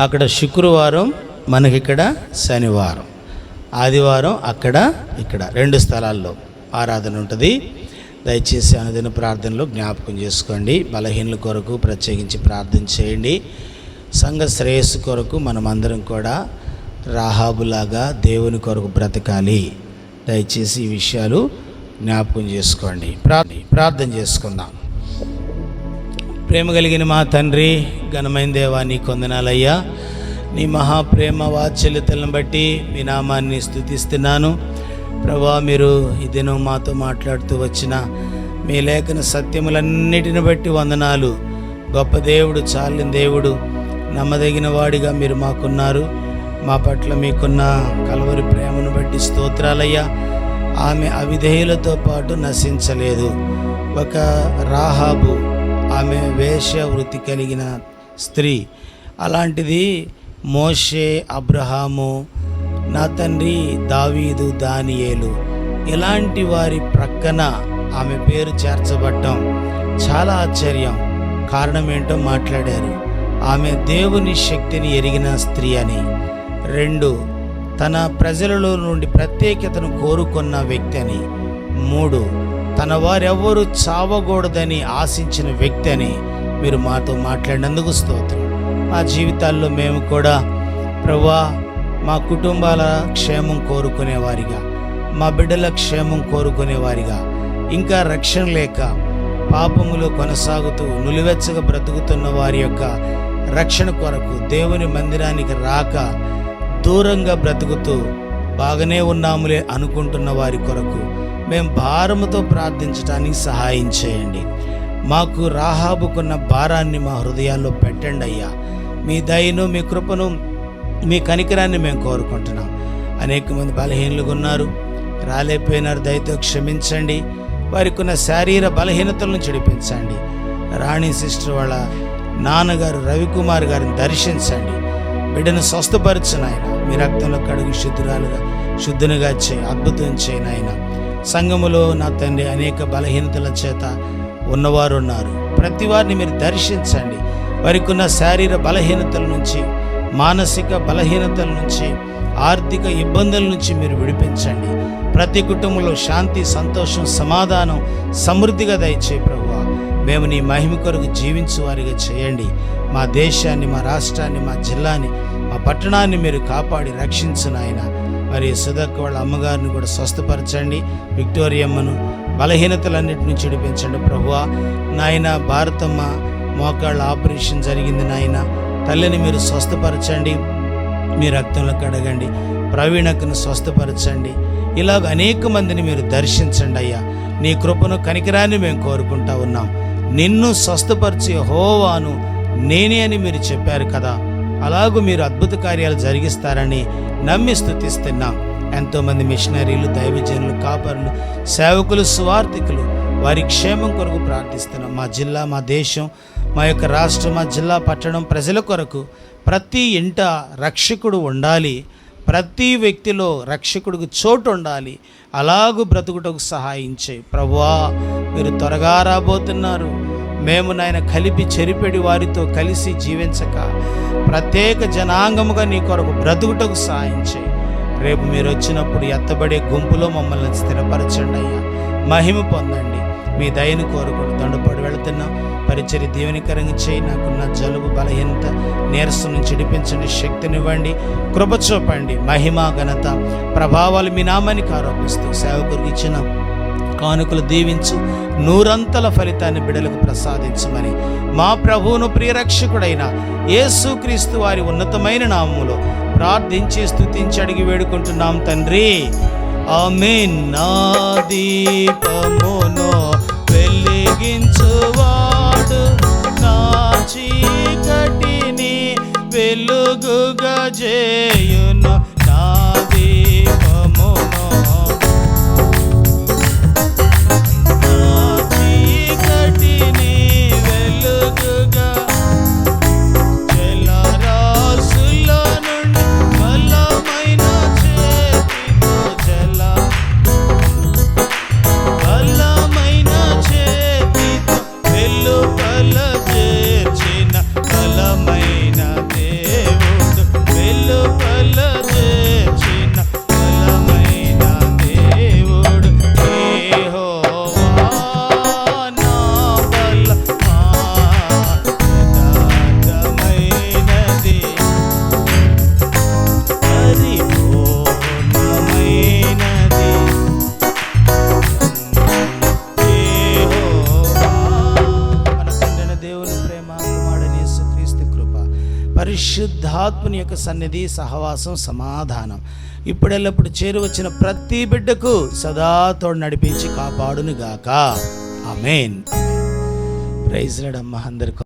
అక్కడ శుక్రవారం, మనకిక్కడ శనివారం. ఆదివారం అక్కడ ఇక్కడ 2 స్థలాల్లో ఆరాధన ఉంటుంది. దయచేసి అనుదిన ప్రార్థనలో జ్ఞాపకం చేసుకోండి. బలహీనుల కొరకు ప్రత్యేకించి ప్రార్థన చేయండి. సంఘ శ్రేయస్సు కొరకు మనమందరం కూడా రాహాబులాగా దేవుని కొరకు బ్రతకాలి. దయచేసి ఈ విషయాలు జ్ఞాపకం చేసుకోండి. ప్రార్థన చేసుకుందాం. ప్రేమ కలిగిన మా తండ్రి, ఘనమైన దేవా, నీ కొందనాలయ్యా. నీ మహాప్రేమ వాత్సల్యతలను బట్టి మీ నామాన్ని స్తుతిస్తున్నాను ప్రభా. మీరు ఈ దినం మాతో మాట్లాడుతూ వచ్చిన మీ లేఖన సత్యములన్నిటిని బట్టి వందనాలు. గొప్ప దేవుడు, చాలిన దేవుడు, నమ్మదగిన వాడిగా మీరు మాకున్నారు. మా పట్ల మీకున్న కలవరి ప్రేమను బట్టి స్తోత్రాలయ్యా. ఆమె అవిధేయులతో పాటు నశించలేదు. ఒక రాహాబు, ఆమె వేశ్య వృత్తి కలిగిన స్త్రీ. అలాంటిది మోషే, అబ్రహాము, నా తండ్రి దావీదు, దానియేలు, ఇలాంటి వారి ప్రక్కన ఆమె పేరు చేర్చబడటం చాలా ఆశ్చర్యం. కారణం ఏంటో మాట్లాడారు. ఆమె దేవుని శక్తిని ఎరిగిన స్త్రీ అని. 2, తన ప్రజలలో నుండి ప్రత్యేకతను కోరుకున్న వ్యక్తి అని. 3, తన వారెవ్వరూ చావకూడదని ఆశించిన వ్యక్తి అని మీరు మాతో మాట్లాడినందుకు స్తోత్రం. మా జీవితాల్లో మేము కూడా ప్రభువా, మా కుటుంబాల క్షేమం కోరుకునేవారిగా, మా బిడ్డల క్షేమం కోరుకునేవారిగా, ఇంకా రక్షణ లేక పాపములో కొనసాగుతూ నులివెచ్చగా బ్రతుకుతున్న వారి యొక్క రక్షణ కొరకు దేవుని మందిరానికి రాక దూరంగా బ్రతుకుతూ బాగానే ఉన్నాములే అనుకుంటున్న వారి కొరకు మేము భారముతో ప్రార్థించడానికి సహాయం చేయండి. మాకు రాహాబుకున్న భారాన్ని మా హృదయాల్లో పెట్టండి అయ్యా. మీ దయను, మీ కృపను, మీ కనికరాన్ని మేము కోరుకుంటున్నాం. అనేక మంది బలహీనులుగా ఉన్నారు, రాలేకపోయినారు. దయతో క్షమించండి. వారికి ఉన్న శారీర బలహీనతలను చెడిపించండి. రాణి సిస్టర్ వాళ్ళ నాన్నగారు రవికుమార్ గారిని దర్శించండి. బిడ్డను స్వస్థపరచు నాయన. మీ రక్తంలో కడుగు శుద్ధునిగా చేయి, అద్భుతం చేయి నాయన. సంఘములో నా తండ్రి అనేక బలహీనతల చేత ఉన్నవారు ఉన్నారు. ప్రతి వారిని మీరు దర్శించండి. వారికి ఉన్న శారీర బలహీనతల నుంచి, మానసిక బలహీనతల నుంచి, ఆర్థిక ఇబ్బందుల నుంచి మీరు విడిపించండి. ప్రతి కుటుంబంలో శాంతి, సంతోషం, సమాధానం సమృద్ధిగా దయచేయి ప్రభువా. మేము నీ మహిమ కొరకు జీవించు వారిగా చేయండి. మా దేశాన్ని, మా రాష్ట్రాన్ని, మా జిల్లాని, మా పట్టణాన్ని మీరు కాపాడి రక్షించు నాయన. మరి సుధక్క వాళ్ళ అమ్మగారిని కూడా స్వస్థపరచండి. విక్టోరియమ్మను బలహీనతలన్నిటి నుంచి విడిపించండి ప్రభువా. నాయన భారతమ్మ మోకాళ్ళ ఆపరేషన్ జరిగింది నాయన. తల్లిని మీరు స్వస్థపరచండి, మీ రక్తంలో కడగండి. ప్రవీణకును స్వస్థపరచండి. ఇలాగ అనేక మందిని మీరు దర్శించండి అయ్యా. నీ కృపను, కనికరాన్ని మేము కోరుకుంటా ఉన్నాం. నిన్ను స్వస్థపరిచే యెహోవాను నేనే అని మీరు చెప్పారు కదా. అలాగూ మీరు అద్భుత కార్యాలు జరిగిస్తారని నమ్మి స్తుతిస్తున్నాం. ఎంతోమంది మిషనరీలు, దైవజనులు, కాపరులు, సేవకులు, సువార్థికులు వారి క్షేమం కొరకు ప్రార్థిస్తున్నాం. మా జిల్లా, మా దేశం, మా యొక్క రాష్ట్రం, మా జిల్లా, పట్టణం ప్రజల కొరకు ప్రతి ఇంట రక్షకుడు ఉండాలి. ప్రతి వ్యక్తిలో రక్షకుడికి చోటు ఉండాలి. అలాగూ బ్రతుకుటకు సహాయం చేయి ప్రభువా. మీరు త్వరగా రాబోతున్నారు. మేము నాయన కలిపి చెరిపెడి వారితో కలిసి జీవించక ప్రత్యేక జనాంగముగా నీ కొరకు బ్రతుకుటకు సహాయం చేయి. రేపు మీరు వచ్చినప్పుడు ఎత్తబడే గుంపులో మమ్మల్ని స్థిరపరచండి అయ్యా. మహిమ పొందండి. మీ దయను కోరుకుంటూ దండపడి వెళుతున్నాం. పరిచర్య దీవెనకరంగా చేయి. నాకున్న జలుబు, బలహీనత, నీరసం నుంచి విడిపించండి. శక్తినివ్వండి, కృప చూపండి. మహిమ, ఘనత, ప్రభావాలు మీ నామానికి ఆరోపిస్తూ సేవకుడికి ఇచ్చిన కానుకలు దీవించు. నూరంతల ఫలితాన్ని బిడ్డలకు ప్రసాదించమని మా ప్రభువును ప్రియరక్షకుడైన యేసుక్రీస్తు వారి ఉన్నతమైన నామములో ప్రార్థించి స్తుతించి అడిగి వేడుకుంటున్నాం తండ్రి. ఆమేన్. నా దీపమును వెలిగించువాడు నా చీకటిని వెలుగుగా చేయును. నా దీపమును పరిశుద్ధాత్మని యొక్క సన్నిధి, సహవాసం, సమాధానం ఇప్పుడెల్లప్పుడు చేరువచ్చిన ప్రతి బిడ్డకు సదా తోడు నడిపించి కాపాడును గాక. ఆమేన్. ప్రైజ్ లార్డ్ అమ్మ. అందరికీ